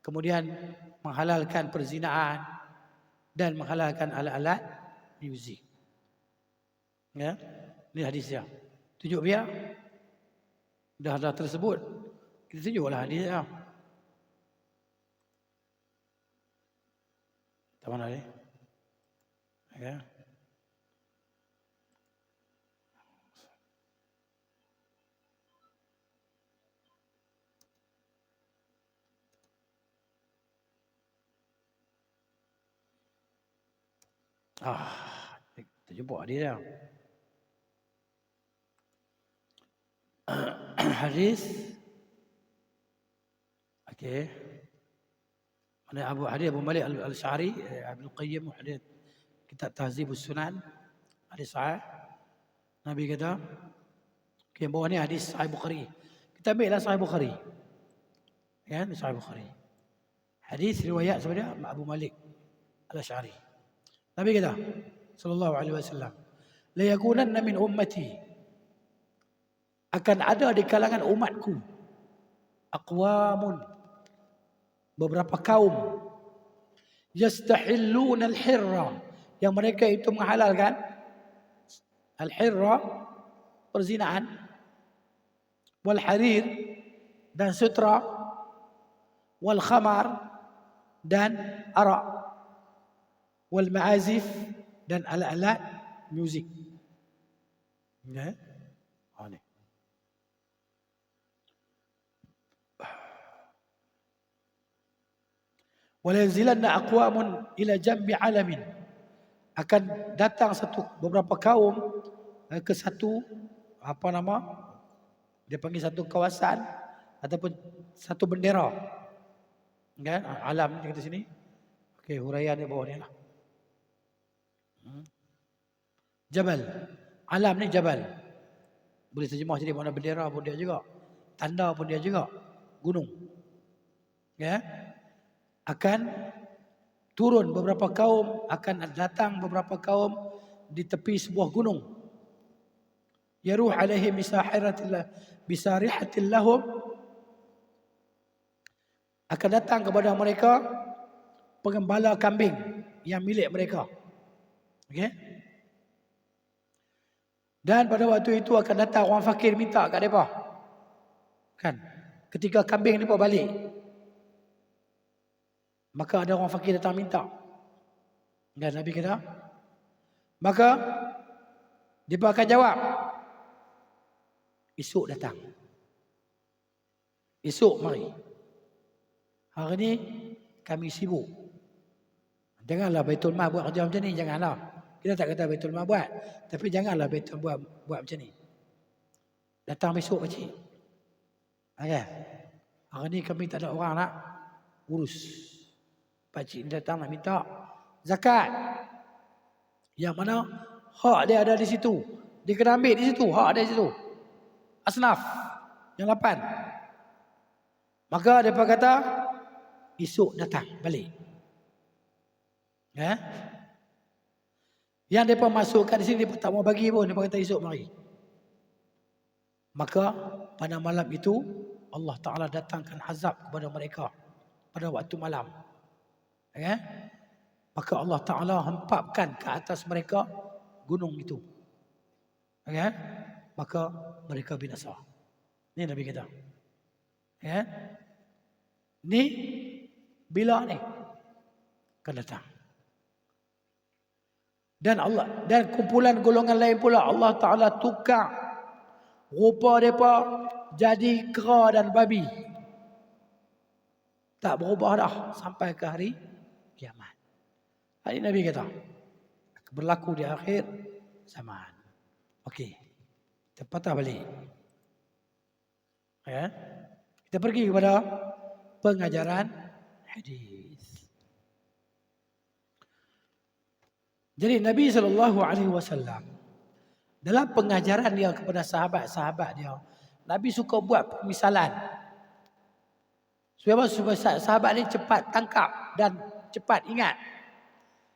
A: Kemudian menghalalkan perzinaan dan menghalalkan alat-alat muzik. Ya, ini hadisnya. Tunjuk biar. Dah tersebut. Kita tunjuklah hadisnya. Tak mana ni? Ya. Kita jumpa dia. Hadis. Okey. Mana Abu Malik Al-Sy'ari, Ibnu Qayyim hadis kitab Tahzibus Sunan. Hadis sahih. Nabi kata, okey, bawah ni hadis Sahih Bukhari. Kita ambillah Sahih Bukhari. Ya, Sahih Bukhari. Hadis riwayat daripada Abu Malik Al-Sy'ari. Nabi kata sallallahu alaihi wasallam, la yakunanna min ummati, akan ada di kalangan umatku aqwamun, beberapa kaum, yastahilluna al-hirra, yang mereka itu menghalalkan al-hirra, perzinaan, wal harir, dan sutra, wal khamar, dan arak, wal ma'azif, dan alat-alat muzik. Ya. Ni. Walanzilanna aqwamun ila jambi alamin, akan datang beberapa kaum ke satu dia panggil satu kawasan ataupun satu bendera. Kan? Alam ni kata sini. Okey, huraian di bawah ni lah. Jabal. Alam ni jabal. Boleh terjemah jadi mana bendera pun dia juga. Tanda pun dia juga. Gunung. Ya. Akan turun beberapa kaum, akan datang beberapa kaum di tepi sebuah gunung. Yaruh alaihim bisarihatil lahum, akan datang kepada mereka pengembala kambing yang milik mereka. Okey. Dan pada waktu itu akan datang orang fakir minta kat mereka. Kan? Ketika kambing mereka balik, maka ada orang fakir datang minta. Dan Nabi kata, maka mereka akan jawab, esok datang. Esok mari. Hari ni kami sibuk. Janganlah Baitul Mal buat kerja macam ni, janganlah. Kita tak kata Baitul Mal buat, tapi janganlah Baitul buat macam ni. Datang besok pakcik. Okay. Hari ni kami tak ada orang nak urus. Pakcik datang nak minta zakat. Yang mana hak dia ada di situ. Dia kena ambil di situ, hak dia di situ. Asnaf yang 8. Maka mereka kata esok datang balik. Ya. Yang mereka masukkan di sini, mereka tak mau bagi pun, mereka kata esok mari. Maka pada malam itu Allah Ta'ala datangkan azab kepada mereka pada waktu malam. Ya. Maka Allah Ta'ala hempapkan ke atas mereka gunung itu. Ya. Maka mereka binasa. Ni Nabi kata. Ya. Ni bila ni akan datang. Dan kumpulan golongan lain pula Allah Taala tukar rupa depa jadi kera dan babi. Tak berubah dah sampai ke hari kiamat. Hari Nabi kata berlaku di akhir zaman. Okey. Kita patah balik. Ya. Kita pergi kepada pengajaran hadis. Jadi Nabi SAW dalam pengajaran dia kepada sahabat-sahabat dia, Nabi suka buat permisalan. Supaya sahabat ni cepat tangkap dan cepat ingat.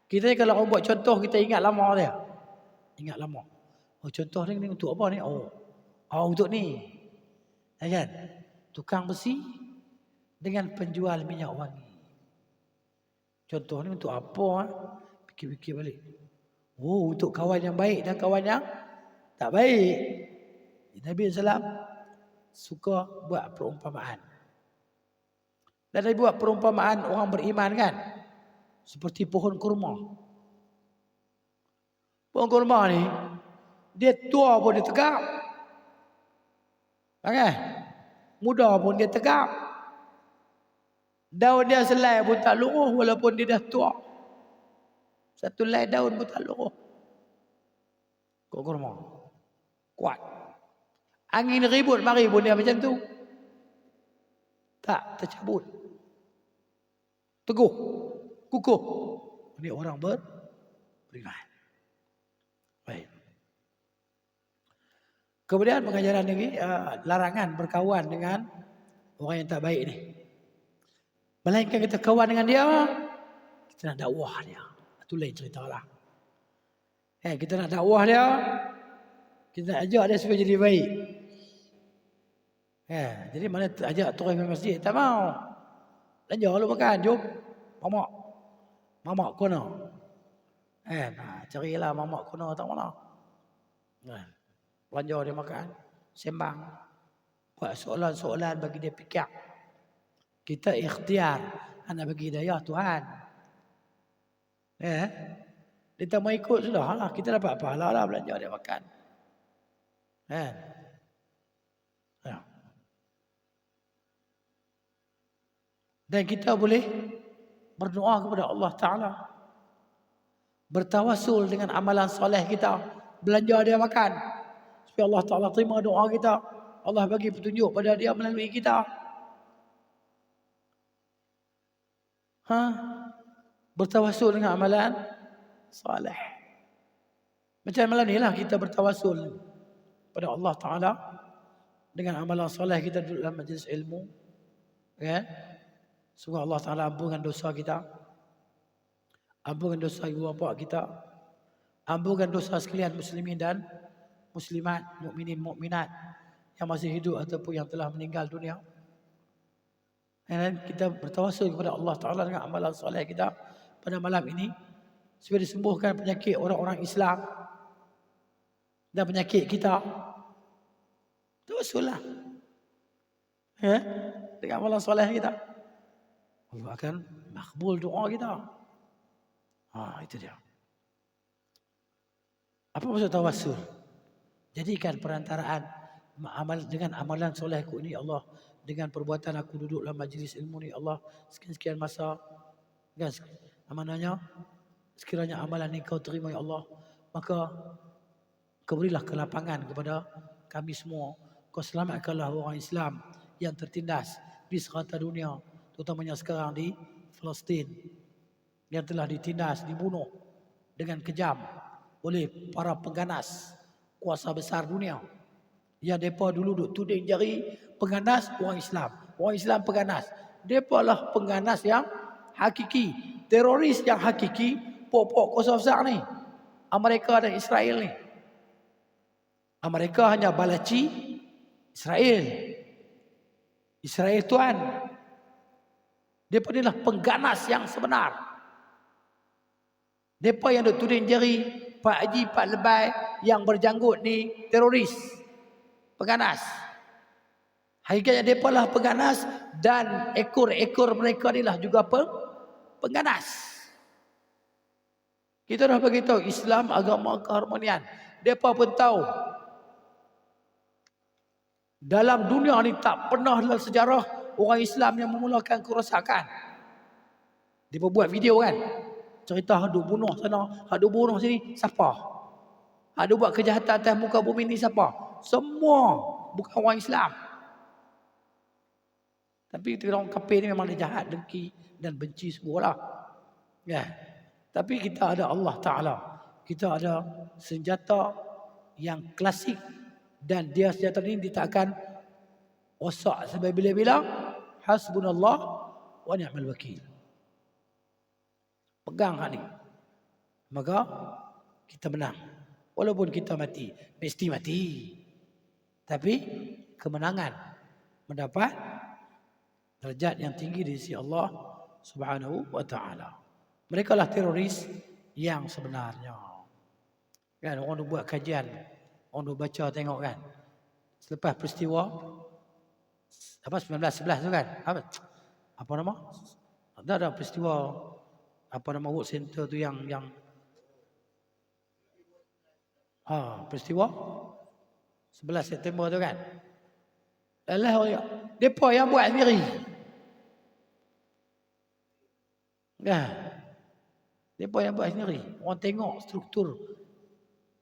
A: Kita kalau orang buat contoh, kita ingat lama dia. Ingat lama. Oh, contoh ni untuk apa ni? Oh untuk ni. Ya kan? Tukang besi dengan penjual minyak wangi. Contoh ni untuk apa? Fikir-fikir balik. Oh, untuk kawan yang baik dan kawan yang tak baik. Nabi SAW suka buat perumpamaan. Dan Nabi buat perumpamaan orang beriman kan. Seperti pohon kurma. Pohon kurma ni, dia tua pun dia tegak. Kan? Muda pun dia tegak. Daun dia selai pun tak luruh walaupun dia dah tua. Satu helai daun pun tak luruh. Kok kurma. Kuat. Angin ribut mari pun dia macam tu. Tak tercabut. Teguh. Kukuh. Ini orang beriman. Baik. Kemudian pengajaran lagi larangan berkawan dengan orang yang tak baik ni. Melainkan kita kawan dengan dia, kita nak dakwah dia. Itu lain cerita lah. Kita nak dakwah dia, kita nak ajak dia supaya jadi baik. Jadi mana ajak turun ke masjid, tak mau. Belanja lu makan, jom. Mamak kono. Carilah mamak kono tak mana. Belanja dia makan, sembang. Buat soalan-soalan bagi dia fikir. Kita ikhtiar, nak bagi hidayah Tuhan. Dia tak mau ikut sudah lah. Kita dapat pahala lah belanja dia makan. Dan kita boleh berdoa kepada Allah Ta'ala. Bertawasul dengan amalan soleh kita. Belanja dia makan. Supaya Allah Ta'ala terima doa kita. Allah bagi petunjuk pada dia melalui kita. Bertawasul dengan amalan soleh. Macam malam ni lah kita bertawasul pada Allah Ta'ala. Dengan amalan soleh kita duduk dalam majlis ilmu. Semoga Allah Ta'ala ampunkan dosa kita. Ampunkan dosa ibu bapa kita. Ampunkan dosa sekalian muslimin dan muslimat, mukminin, mukminat yang masih hidup ataupun yang telah meninggal dunia. Dan kita bertawasul kepada Allah Ta'ala dengan amalan soleh kita pada malam ini supaya disembuhkan penyakit orang-orang Islam dan penyakit kita. Tawassul lah. Dengan amalan soleh kita. Allah akan makbul doa kita. Itu dia. Apa maksud tawassul? Jadikan perantaraan dengan amalan solehku ini Allah, dengan perbuatan aku duduk dalam majlis ilmu ni Allah sekian-sekian masa, kan, amanahnya sekiranya amalan ini kau terima ya Allah, maka kau berilah kelapangan kepada kami semua. Kau selamatkanlah orang Islam yang tertindas di serata dunia, terutamanya sekarang di Palestin yang telah ditindas, dibunuh dengan kejam oleh para pengganas kuasa besar dunia. Yang mereka dulu duk tuding jari pengganas orang Islam. Orang Islam pengganas. Mereka lah pengganas yang hakiki. Teroris yang hakiki. Pokok kuasa besar ni. Amerika dan Israel ni. Amerika hanya balaci Israel. Israel tuan. Mereka ni lah pengganas yang sebenar. Mereka yang duk tuding jari Pak Haji, Pak Lebai yang berjanggut ni teroris. Pengganas. Hakikatnya mereka lah pengganas dan ekor-ekor mereka ni lah juga pengganas. Kita dah beritahu Islam agama keharmonian. Mereka pun tahu dalam dunia ni tak pernah dalam sejarah orang Islam yang memulakan kerosakan. Dia buat video kan, cerita hak duk bunuh sana, hak duk bunuh sini, siapa? Hak duk buat kejahatan atas muka bumi ni siapa? Semua bukan orang Islam. Tapi orang kafir ni memang dia jahat, dengki dan benci semualah. Ya. Tapi kita ada Allah Ta'ala. Kita ada senjata yang klasik dan dia senjata ini kita akan rosak sampai bila-bila. Hasbunallah wa ni'mal wakil. Pegang hak ni. Maka kita menang. Walaupun kita mati, mesti mati. Tapi kemenangan mendapat derajat yang tinggi di sisi Allah Subhanahu wa taala. Mereka lah teroris yang sebenarnya. Kan orang buat kajian, orang baca tengok kan. Selepas peristiwa apa 1911 tu kan? Apa nama? Ada peristiwa apa nama World Center tu yang peristiwa 11 September tu kan. Allah depa yang buat sendiri. Nah, depa yang buat sendiri. Orang tengok struktur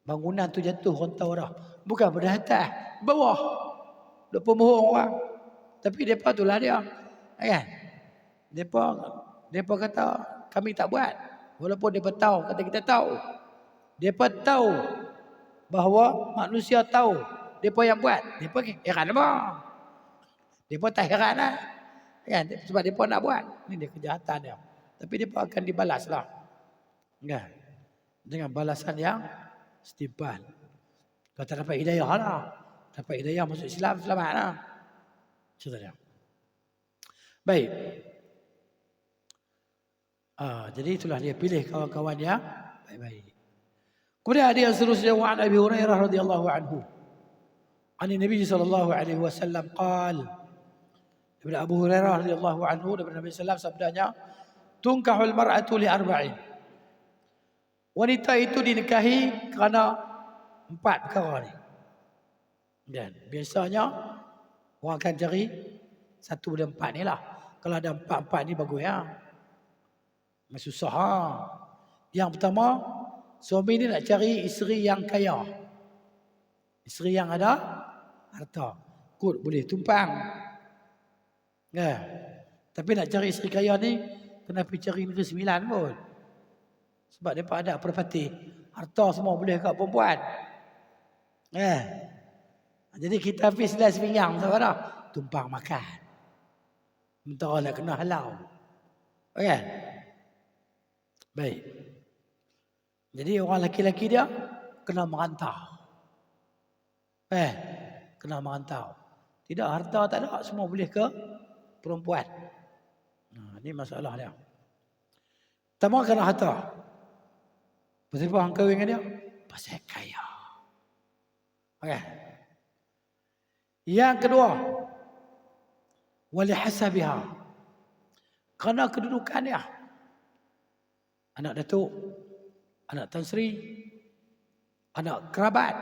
A: bangunan tu jatuh, orang tahu dah. Bukan pada atas, bawah. Duk pemohon orang. Tapi depa tu lah dia. Kan? Depa kata kami tak buat. Walaupun depa tahu, kata kita tahu. Depa tahu bahawa manusia tahu depa yang buat. Depa heran apa? Depa tak heran lah. Kan? Sebab depa nak buat. Ini dia kejahatan dia. Tapi depa akan dibalas lah. Kan? Dengan balasan yang setimpal. Kalau tak dapat hidayah lah. Dapat hidayah masuk Islam, selamat lah. Contohnya. Baik. Jadi itulah dia pilih kawan-kawan yang baik-baik. Kemudian ada yang seterusnya wa Abi Hurairah radhiyallahu anhu. An Nabi sallallahu alaihi wasallam qala. Daripada Abu Hurairah radhiyallahu anhu daripada Nabi sallallahu sabdanya, tunkahul mar'atu li arba'in. Wanita itu dinikahi kerana 4 perkara ni. Dan biasanya orang akan cari 1 dari 4 ni lah. Kalau ada 4 ni bagus ya. Masih susah ha. Yang pertama, suami ni nak cari isteri yang kaya. Isteri yang ada harta. Kot boleh tumpang. Ya. Tapi nak cari isteri kaya ni kena pergi cari Negeri Sembilan pun. Sebab mereka ada perpati. Harta semua boleh kat perempuan. Jadi kita pergi selai sepinggang. Siapa dah? Tumpang makan. Mentara nak kena halau. Okay? Baik. Jadi orang laki-laki dia kena merantau. Kena merantau. Tidak, harta tak ada. Semua boleh ke perempuan. Ini masalah dia. Pertama kena harta. Pasal apa orang kahwin dengan dia? Pasal kaya. Okay. Yang kedua, wali hasabiha. Kerana kedudukan dia. Anak datuk, anak Tan Sri, anak kerabat.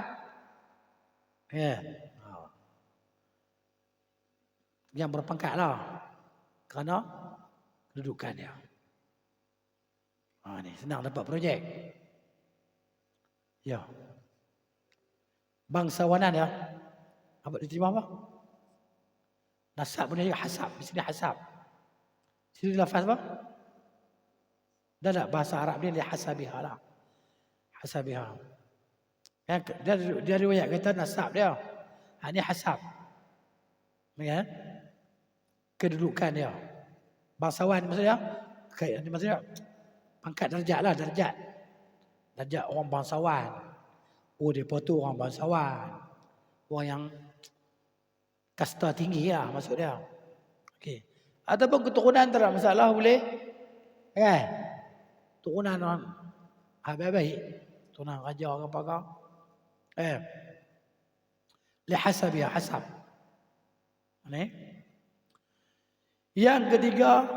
A: Yang berpangkat lah. Kerana kedudukan dia. Ni senang dapat projek. Ya. Bangsawanan ya. Apa diterima apa? Nasab punya juga hasab. Di sini hasab. Sini lafaz apa? Dah bahasa Arab dia hasabiha lah. Hasabiha. Dia riwayat kata nasab dia. Ini hasab. Ya. Kedudukan dia. Bangsawan maksudnya. Maksudnya pangkat darjat lah. Darjat orang bangsawan. Mereka tu orang bangsawan. Orang yang kasta tinggi lah maksud dia. Okay. Ataupun keturunan tak ada masalah boleh. Turunan orang baik-baik. Turunan raja ke apa ke. Lihasabiha hasab. Ni. Yang ketiga,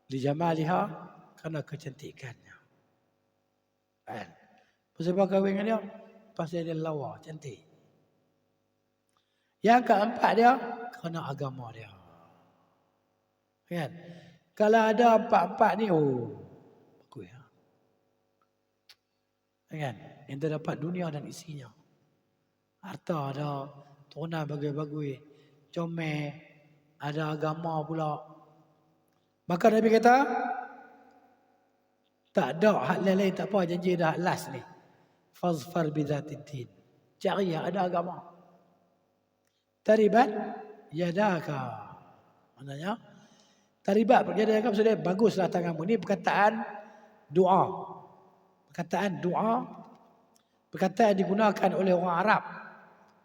A: lijamaliha, karena kecantikannya. Kan? Pasal apa kahwin dengan dia? Pasal dia lawa, cantik. Yang keempat dia, kerana agama dia. Kan? Kalau ada empat-empat ni, bagus ya. Kan? Yang dapat dunia dan isinya. Harta ada, turunan bagus-bagus, comel, ada agama pula. Maka Nabi kata, tak ada hal lain tak apa, janji dah last ni. Fazfar bidzatid din. Cari yang ada agama. Taribat yadaka. Maknanya, taribat yadaka maksudnya baguslah tanganmu. Ini perkataan doa. Perkataan doa, perkataan digunakan oleh orang Arab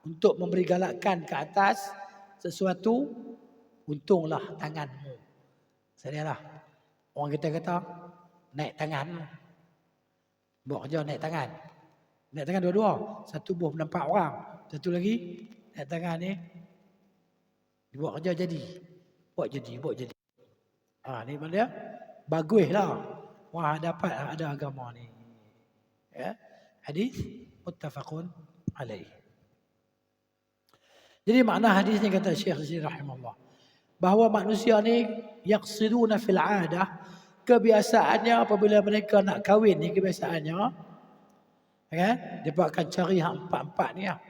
A: untuk memberi galakan ke atas sesuatu, untunglah tanganmu. Sedialah. Orang kita kata, naik tangan. Buat kerja naik tangan. Naik tangan dua-dua. Satu buah menampak orang. Satu lagi, naik tangan ni. Buat kerja jadi. Buat jadi. Ni mana dia? Baguslah. Wah, dapat ada agama ni. Ya. Hadis muttafaqun alaih. Jadi makna hadis ni kata Syekh Sini rahimahullah, bahawa manusia ni yaqsiduna fil adah, kebiasaannya apabila mereka nak kahwin ni kebiasaannya, kan? Dia akan cari hak empat-empat ni lah.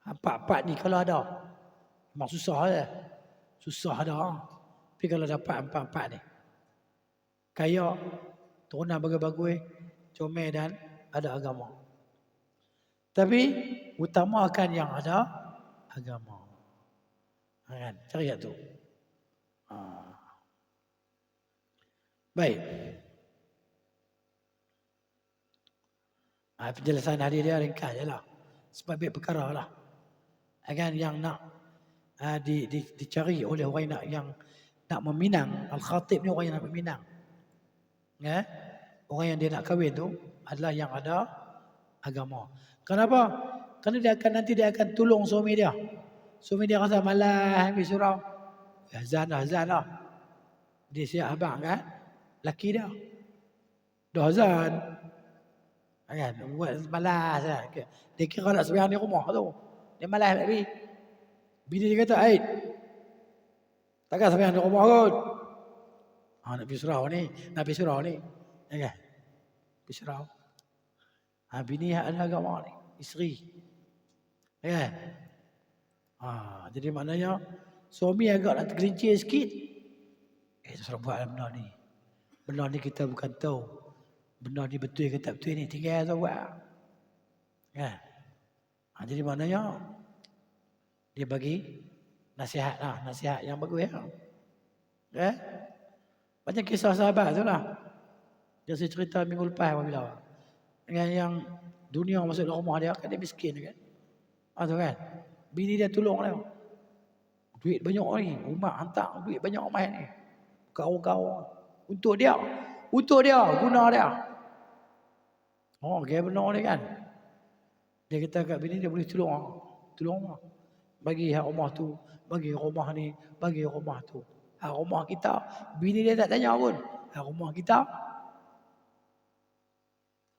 A: Empat-empat ni kalau ada, memang susah je. Susah ada. Tapi kalau dapat empat-empat ni, kaya, turunan bagus-bagus, comel dan ada agama. Tapi utamakan yang ada agama. Kan? Cari tu. Baik. Penjelasan hari dia ringkas je lah. Sebab perkara lah. Kan yang nak dicari oleh orang yang nak meminang. Al-Khatib ni orang yang nak meminang. Ya? Orang yang dia nak kahwin tu adalah yang ada agama. Kenapa? Kerana nanti dia akan tolong suami dia. Suami dia rasa malas ambil surau. Azan lah. Dia siap abang kan? Laki dia. Dah azan. Kan? Buat malas lah. Dia kira nak sembahyang di rumah tu. Dia malas nak pergi. Bini dia kata, Aid, takkan sembahyang di rumah kot. Nak pergi surau ni. Ya kan? Pergi surau. Bini ada agama ni. Isteri. Ya kan? Jadi maknanya suami agak nak tergelincir sikit. Terserah buat benda ni. Benda ni kita bukan tahu. Benda ni betul ke tak betul ni. Tinggal tu buat. Ya. Jadi maknanya dia bagi nasihat lah. Nasihat yang bagus ya. Ya. Macam kisah sahabat tu lah. Yang saya cerita minggu lepas apabila. Dengan yang dunia masuk dalam rumah dia. Kan dia miskin kan. Tu kan. Bini dia tolong dia. Duit banyak ni. Rumah hantar duit banyak main ni. Kau. Untuk dia. Guna dia. Kaya benar ni kan. Dia kata kat bini dia boleh tolong. Tolong. Bagi hak rumah tu. Bagi rumah ni. Bagi rumah tu. Hak rumah kita. Bini dia tak tanya pun. Hak rumah kita.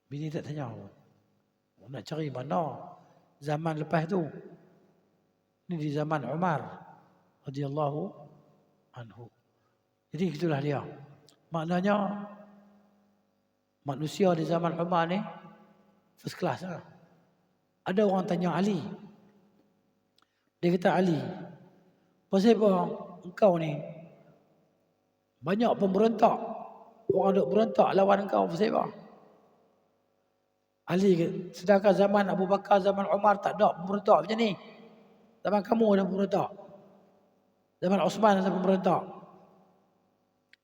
A: Bini tak tanya pun. Nak cari mana. Zaman lepas tu. Ini di zaman Umar radhiyallahu anhu. Jadi itulah dia. Maknanya manusia di zaman Umar ni first class lah. Ada orang tanya Ali. Dia kata, Ali, pasal apa engkau ni banyak pemberontak. Orang duk berontak lawan engkau pasal apa? Ali kata, sedangkan zaman Abu Bakar, zaman Umar tak ada pemberontak macam ni. Zaman kamu ada pemberontak. Zaman Osman ada pemberontak.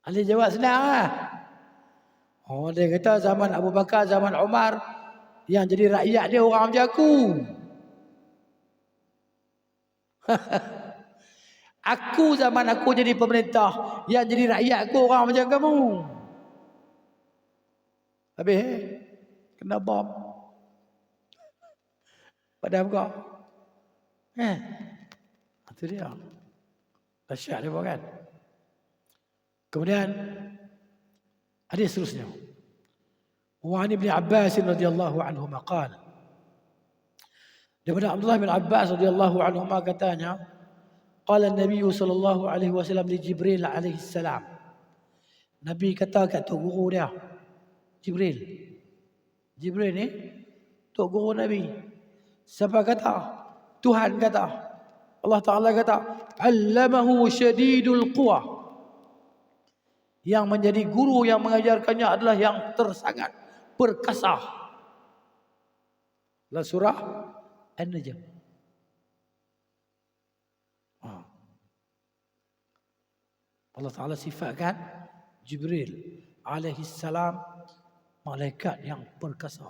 A: Ali jawab senang lah. Dia kata zaman Abu Bakar, zaman Umar, yang jadi rakyat dia orang macam aku. Aku zaman aku jadi pemerintah, yang jadi rakyat aku orang macam kamu. Habis kena bom. Padahal kau. Itu dia. Dahsyat dia kan. Kemudian hadis seterusnya. Wa an Ibnu Abbas radhiyallahu anhu qala. Daripada Abdullah bin Abbas radhiyallahu anhu katanya, qala Nabi sallallahu alaihi wasallam li Jibril alaihi salam. Nabi kata kat tok guru dia, Jibril. Jibril ni tok guru Nabi. Siapa kata? Tuhan kata. Allah Ta'ala kata, allamahu syadidul quwa. Yang menjadi guru yang mengajarkannya adalah yang tersangat perkasa. Dalam surah An-Najm. Allah Ta'ala sifatkan Jibril alaihi salam malaikat yang perkasa.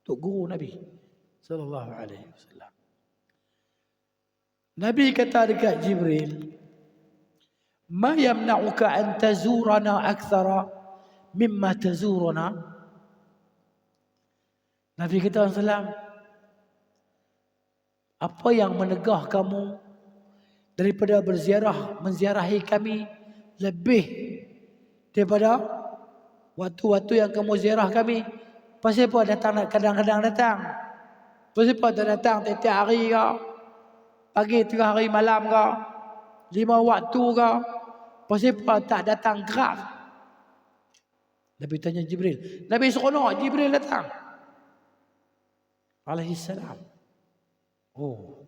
A: Untuk guru Nabi sallallahu alaihi wasallam. Nabi kata dekat Jibril, "Ma yamna'uka an tazurana akthara mimma tazurana?" Nabi kata sallam, apa yang menegah kamu daripada menziarahi kami lebih daripada waktu-waktu yang kamu ziarah kami? Pasal apa datang kadang-kadang datang? Pasal apa datang tiap hari ke? Pagi, tengah hari, malam ke? 5 waktu ke? Pasal apa tak datang gerak? Nabi tanya Jibril. Nabi seronok Jibril datang. Alaihi salam. Oh.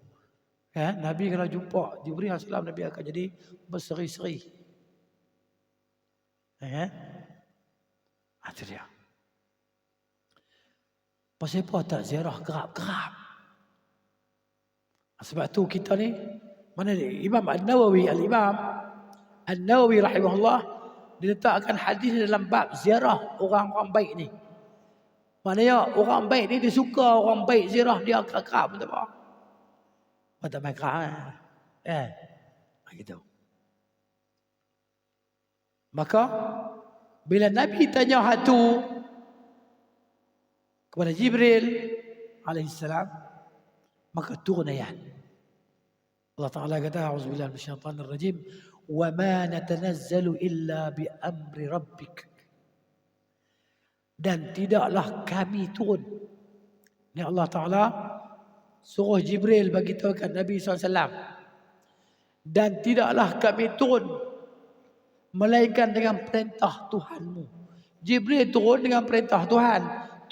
A: Kan? Nabi kalau jumpa Jibril alaihi salam, Nabi akan jadi berseri-seri. Kan? Itu dia. Pasal apa tak ziarah kerap-kerap? Sebab tu kita ni, mana ni? Imam An-Nawawi, Al-Imam An-Nawawi rahimahullah, diletakkan hadis dalam bab ziarah orang-orang baik ni. Maknanya orang baik ni dia suka orang baik ziarah dia kerap-kerap, tak apa. Tak main kerap. Gitu. Maka bila Nabi tanya hatu kepada Jibril alaihissalam, maka turun ayat. Allah Ta'ala kata, a'udzubillahi minasyaitanir rajim, wa ma natanazzalu illa bi amri rabbik. Dan tidaklah kami turun. Ini Allah Ta'ala suruh Jibril bagi tahu kat Nabi SAW. Dan tidaklah kami turun melainkan dengan perintah Tuhanmu. Jibril turun dengan perintah Tuhan.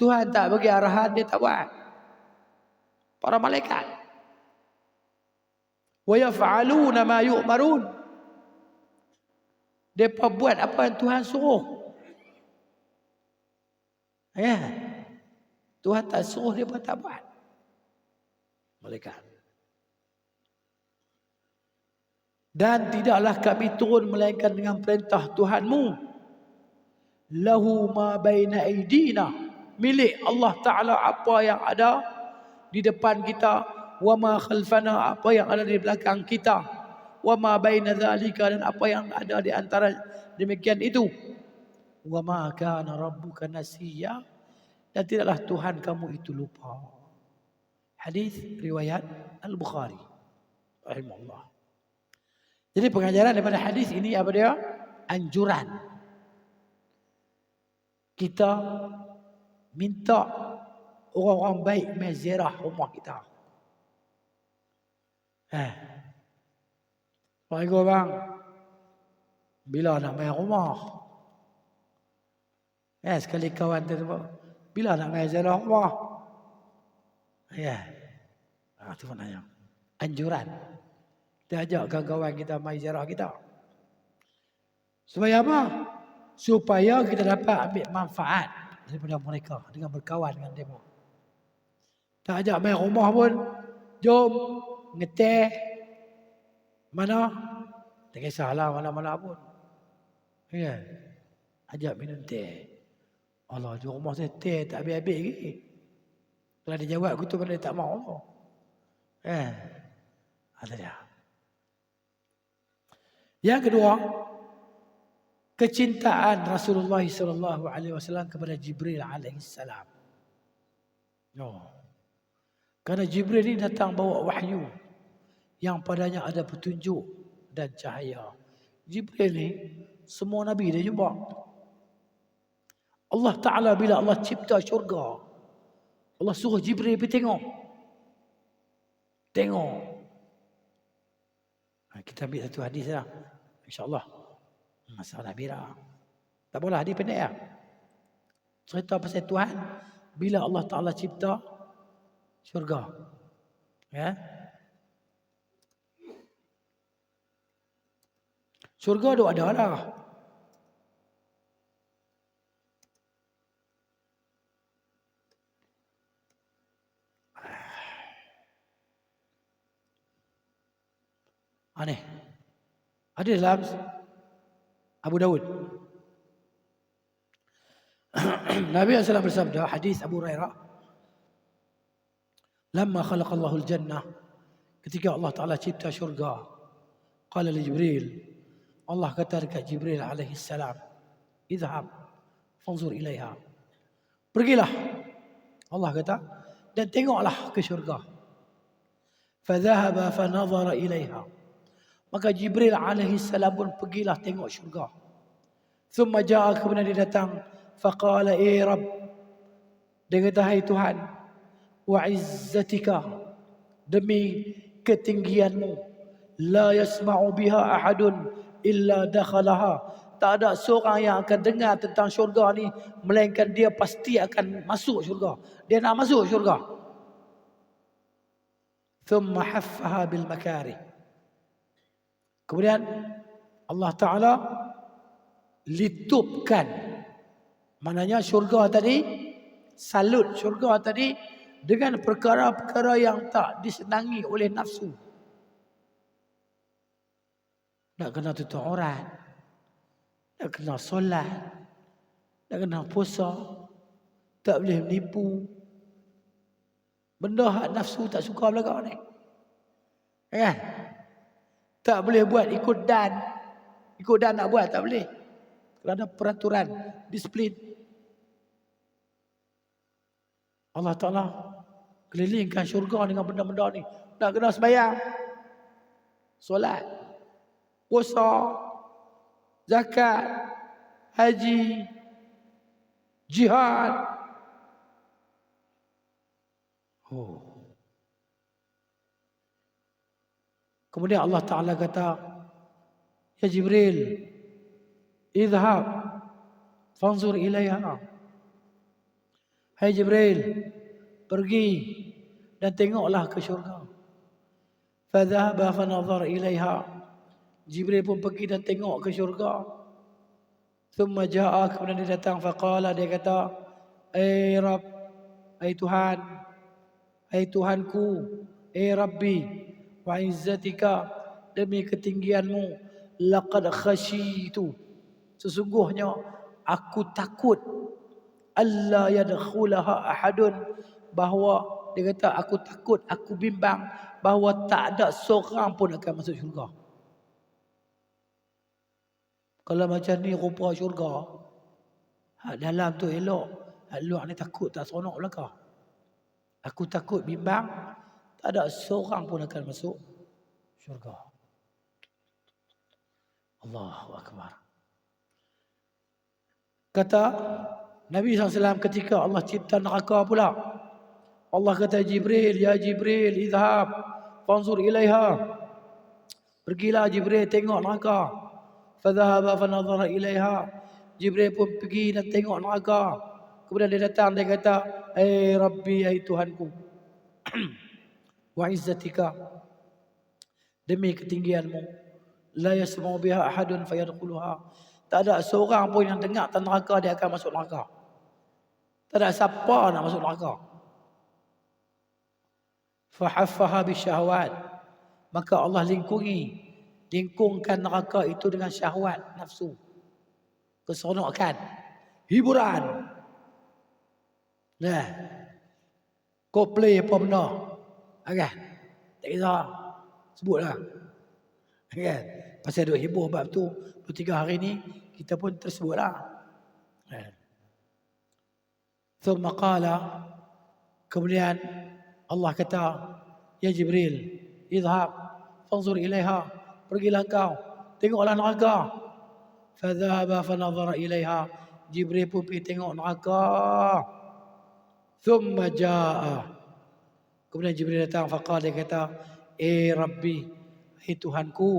A: Tuhan tak bagi arahan, dia tak buat. Para malaikat. Wa yaf'aluna ma yu'marun. Depa buat apa yang Tuhan suruh. Ya. Tuhan tak suruh, depa tak buat. Malaikat. Dan tidaklah kami turun melainkan dengan perintah Tuhanmu. Lahu ma baina aidina. Milik Allah Ta'ala apa yang ada di depan kita. Wa ma khalfana, apa yang ada di belakang kita. Wa ma baina dzalika, dan apa yang ada di antara demikian itu. Wa ma kana rabbuka nasiya, dan tidaklah Tuhan kamu itu lupa. Hadis riwayat Al-Bukhari rahimahullah. Jadi pengajaran daripada hadis ini apa dia? Anjuran. Kita minta orang-orang baik menziarah rumah kita. Assalamualaikum bang. Bila nak main rumah? Sekali kawan tu, bila nak main ziarah rumah? Itu maknanya. Anjuran. Kita ajak kawan kita main ziarah kita. Supaya apa? Supaya kita dapat ambil manfaat daripada mereka dengan berkawan dengan mereka. Tak ajak main rumah pun, jom ngeteh mana? Tak kisahlah mana-mana pun. Ajak minum teh. Allah, di rumah saya teh tak habis-habis lagi. Kalau dia jawab aku tu kan dia tak mahu. Ada dia. Yang kedua, kecintaan Rasulullah SAW kepada Jibril alaihissalam. Karena Jibril ini datang bawa wahyu yang padanya ada petunjuk dan cahaya. Jibril ni semua Nabi dia jumpa. Allah Ta'ala bila Allah cipta syurga, Allah suruh Jibril pergi tengok. Kita ambil satu hadis lah, insyaAllah. Masalah Nabi lah. Tak apalah, hadis pendek lah. Cerita pasal Tuhan bila Allah Ta'ala cipta syurga. Ya. Syurga tu ada lah. Aneh. Ada dalam Abu Daud. Nabi SAW bersabda, hadis Abu Hurairah, "Lamma khalaqallahu al-jannah," ketika Allah Ta'ala cipta syurga, qala li Jibril, Allah kata dekat Jibril alaihi salam, "Idhhab fanzur ilaiha." Pergilah, Allah kata, dan tengoklah ke syurga. Fadhahaba fanazara ilaiha. Maka Jibril alaihi salam pun pergilah tengok syurga. Thumma jaa, kemudian dia datang, faqala Rabb, dia kata, hai Tuhan, wa izzatika, demi ketinggianmu, la yasma'u biha ahadun illa dakhalaha, tak ada seorang yang akan dengar tentang syurga ni melainkan dia pasti akan masuk syurga. Dia nak masuk syurga. Thumma haffaha bil makarih. Kemudian Allah Ta'ala litupkan, maknanya syurga tadi, salut syurga tadi dengan perkara-perkara yang tak disenangi oleh nafsu. Nak kena tutup aurat, nak kena solat, nak kena puasa, tak boleh menipu. Benda hak nafsu tak suka belakang ni. Kan? Tak boleh buat ikut dan. Ikut dan nak buat tak boleh. Kerana peraturan, disiplin. Allah Ta'ala kelilingkan syurga dengan benda-benda ni. Nak kena sembahyang, solat, puasa, zakat, haji, jihad. Kemudian Allah Ta'ala kata, ya Jibril, idhhab fanzur ilaiha. Hai Jibril, pergi dan tengoklah ke syurga. Fadhahaba fanazar ilaiha. Jibril pun pergi dan tengok ke syurga. Thumma jaa, kemudian dia datang, faqala, dia kata, ai Rabb, ai Tuhan, ai Tuhanku, ai Rabbi, wa izzatika, demi ketinggianmu, laqad khasyitu, sesungguhnya aku takut, alla yadkhulaha ahadun, bahawa dia kata aku takut, aku bimbang bahawa tak ada seorang pun akan masuk syurga. Kalau macam ni rupa syurga, hak dalam tu elok, hak luar ni takut, tak seronok belaka. Aku takut, bimbang, tak ada seorang pun akan masuk syurga. Allahu Akbar. Kata Nabi SAW ketika Allah cipta neraka pula, Allah kata Jibril, ya Jibril, idhab fanzur ilaiha. Pergilah Jibril tengok neraka. Fadhahaba fanazara ilaiha. Jibril pun pergi dan tengok neraka. Kemudian dia datang, dia kata, ai Rabbi, ai Tuhanku, wa izzatika, demi ketinggianmu, la yasma'u biha ahadun fayadkhuluha, tak ada seorang pun yang dengar tentang neraka dia akan masuk neraka. Tak ada siapa nak masuk neraka. Fahaffaha bisyahwat, maka Allah lingkungkan neraka itu dengan syahwat, nafsu, keseronokan, hiburan. Nah, kau play apa benda, kan? Tak kisah, sebutlah, kan? Pasal duk hibur bab tu 2-3 hari ni, kita pun tersebutlah. Thumma qala, kemudian Allah kata, ya Jibril, idhab fanzur ilaiha, pergilah kau, tengoklah neraka. Fadhahaba fanadhara ilaiha, Jibril pun pergi tengok neraka. Thumma jaa, kemudian Jibril datang, faqala, dia kata, Rabbi, hai Tuhanku,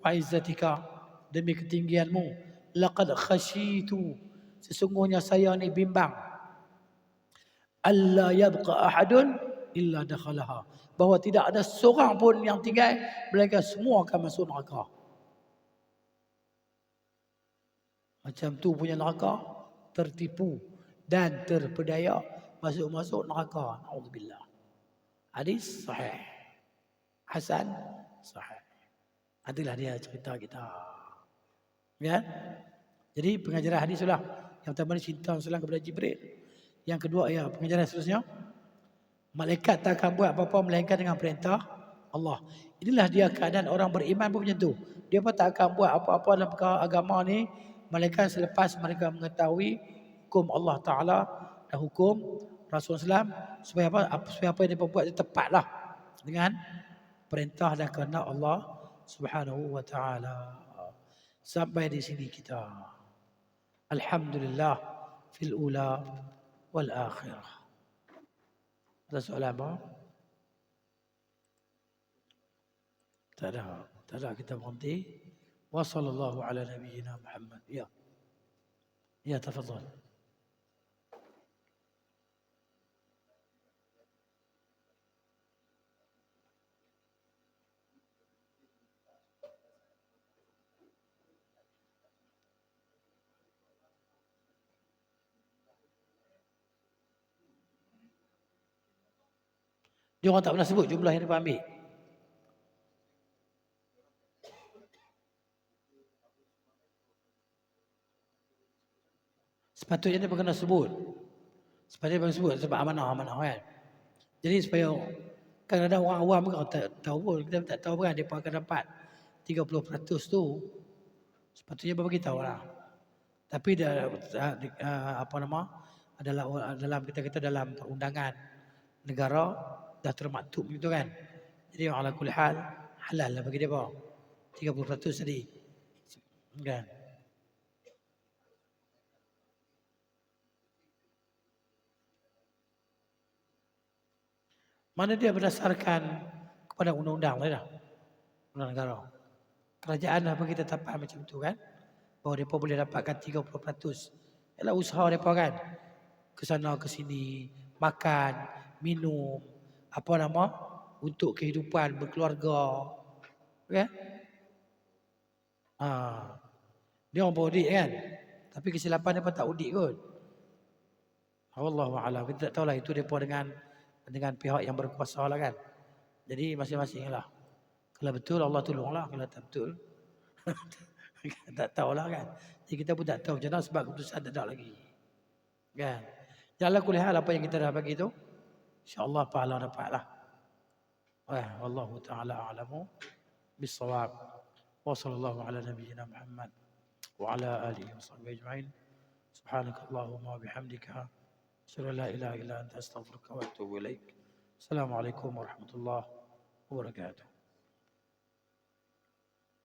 A: wa izzatika, demi ketinggianmu, laqad khasyitu, sesungguhnya saya ni bimbang, alla yabqa ahadun illa dakhalaha, bahawa tidak ada seorang pun yang tinggal melainkan semua akan masuk neraka. Macam tu punya neraka, tertipu dan terpedaya masuk neraka. Nauzubillah. Hadis sahih. Hasan sahih. Itulah dia cerita kita. Ya. Jadi pengajaran hadis itulah. Yang pertama ni cinta Rasulullah kepada Jibril. Yang kedua ya pengajaran seterusnya, malaikat tak akan buat apa-apa melainkan dengan perintah Allah. Inilah dia keadaan orang beriman pun macam tu. Dia pun tak akan buat apa-apa dalam perkara agama ni melainkan selepas mereka mengetahui hukum Allah Ta'ala dan hukum Rasulullah SAW, supaya apa yang dia buat itu tepatlah dengan perintah dan kehendak Allah Subhanahu wa Ta'ala. Sampai di sini kita. Alhamdulillah fil ula wal akhirah. Ada soalan apa? Tak ada, kita berhenti. Wa sallallahu ala nabiyyina Muhammad. Ya, tafadhal. Dia orang tak pernah sebut jumlah yang dia ambil. Sepatutnya dia kena sebut. Sepatutnya dia sebut sebab amanah kan. Jadi supaya kadang-kadang orang awam pun tak tahu pun, kita tak tahu kan dia akan dapat 30% tu. Sepatutnya bagi tahu lah. Tapi dalam kita dalam perundangan negara dah termaktub gitu kan. Jadi ala kulli hal halal lah bagi dia apa? 30% tadi. Kan? Mana dia berdasarkan kepada undang-undang lah dah. Undang negara. Kerajaan dah bagi tetapan macam tu kan. Bahawa mereka boleh dapatkan 30%. Ialah usaha mereka kan. Kesana ke sini, makan, minum, untuk kehidupan berkeluarga. Kan? Dia orang beraudit kan. Tapi kesilapan mereka tak audit kot. Wallahu'alam. Kita tak tahulah itu mereka dengan pihak yang berkuasa lah kan. Jadi masing-masing lah. Kalau betul Allah tolonglah, kalau tak betul tak tahulah kan. Jadi kita pun tak tahu macam mana sebab keputusan tak ada lagi. Kan. Janganlah kuliah apa yang kita dah bagi tu, insya-Allah pahala dapatlah. Wallahu taala a'lamu bis-shawab. Wa sallallahu ala nabiyyina Muhammad wa ala alihi wa sahbihi ajma'in. Subhanakallahumma wa bihamdika asyhadu an la ilaha illa anta astaghfiruka wa atubu ilaik. Assalamualaikum warahmatullahi wabarakatuh.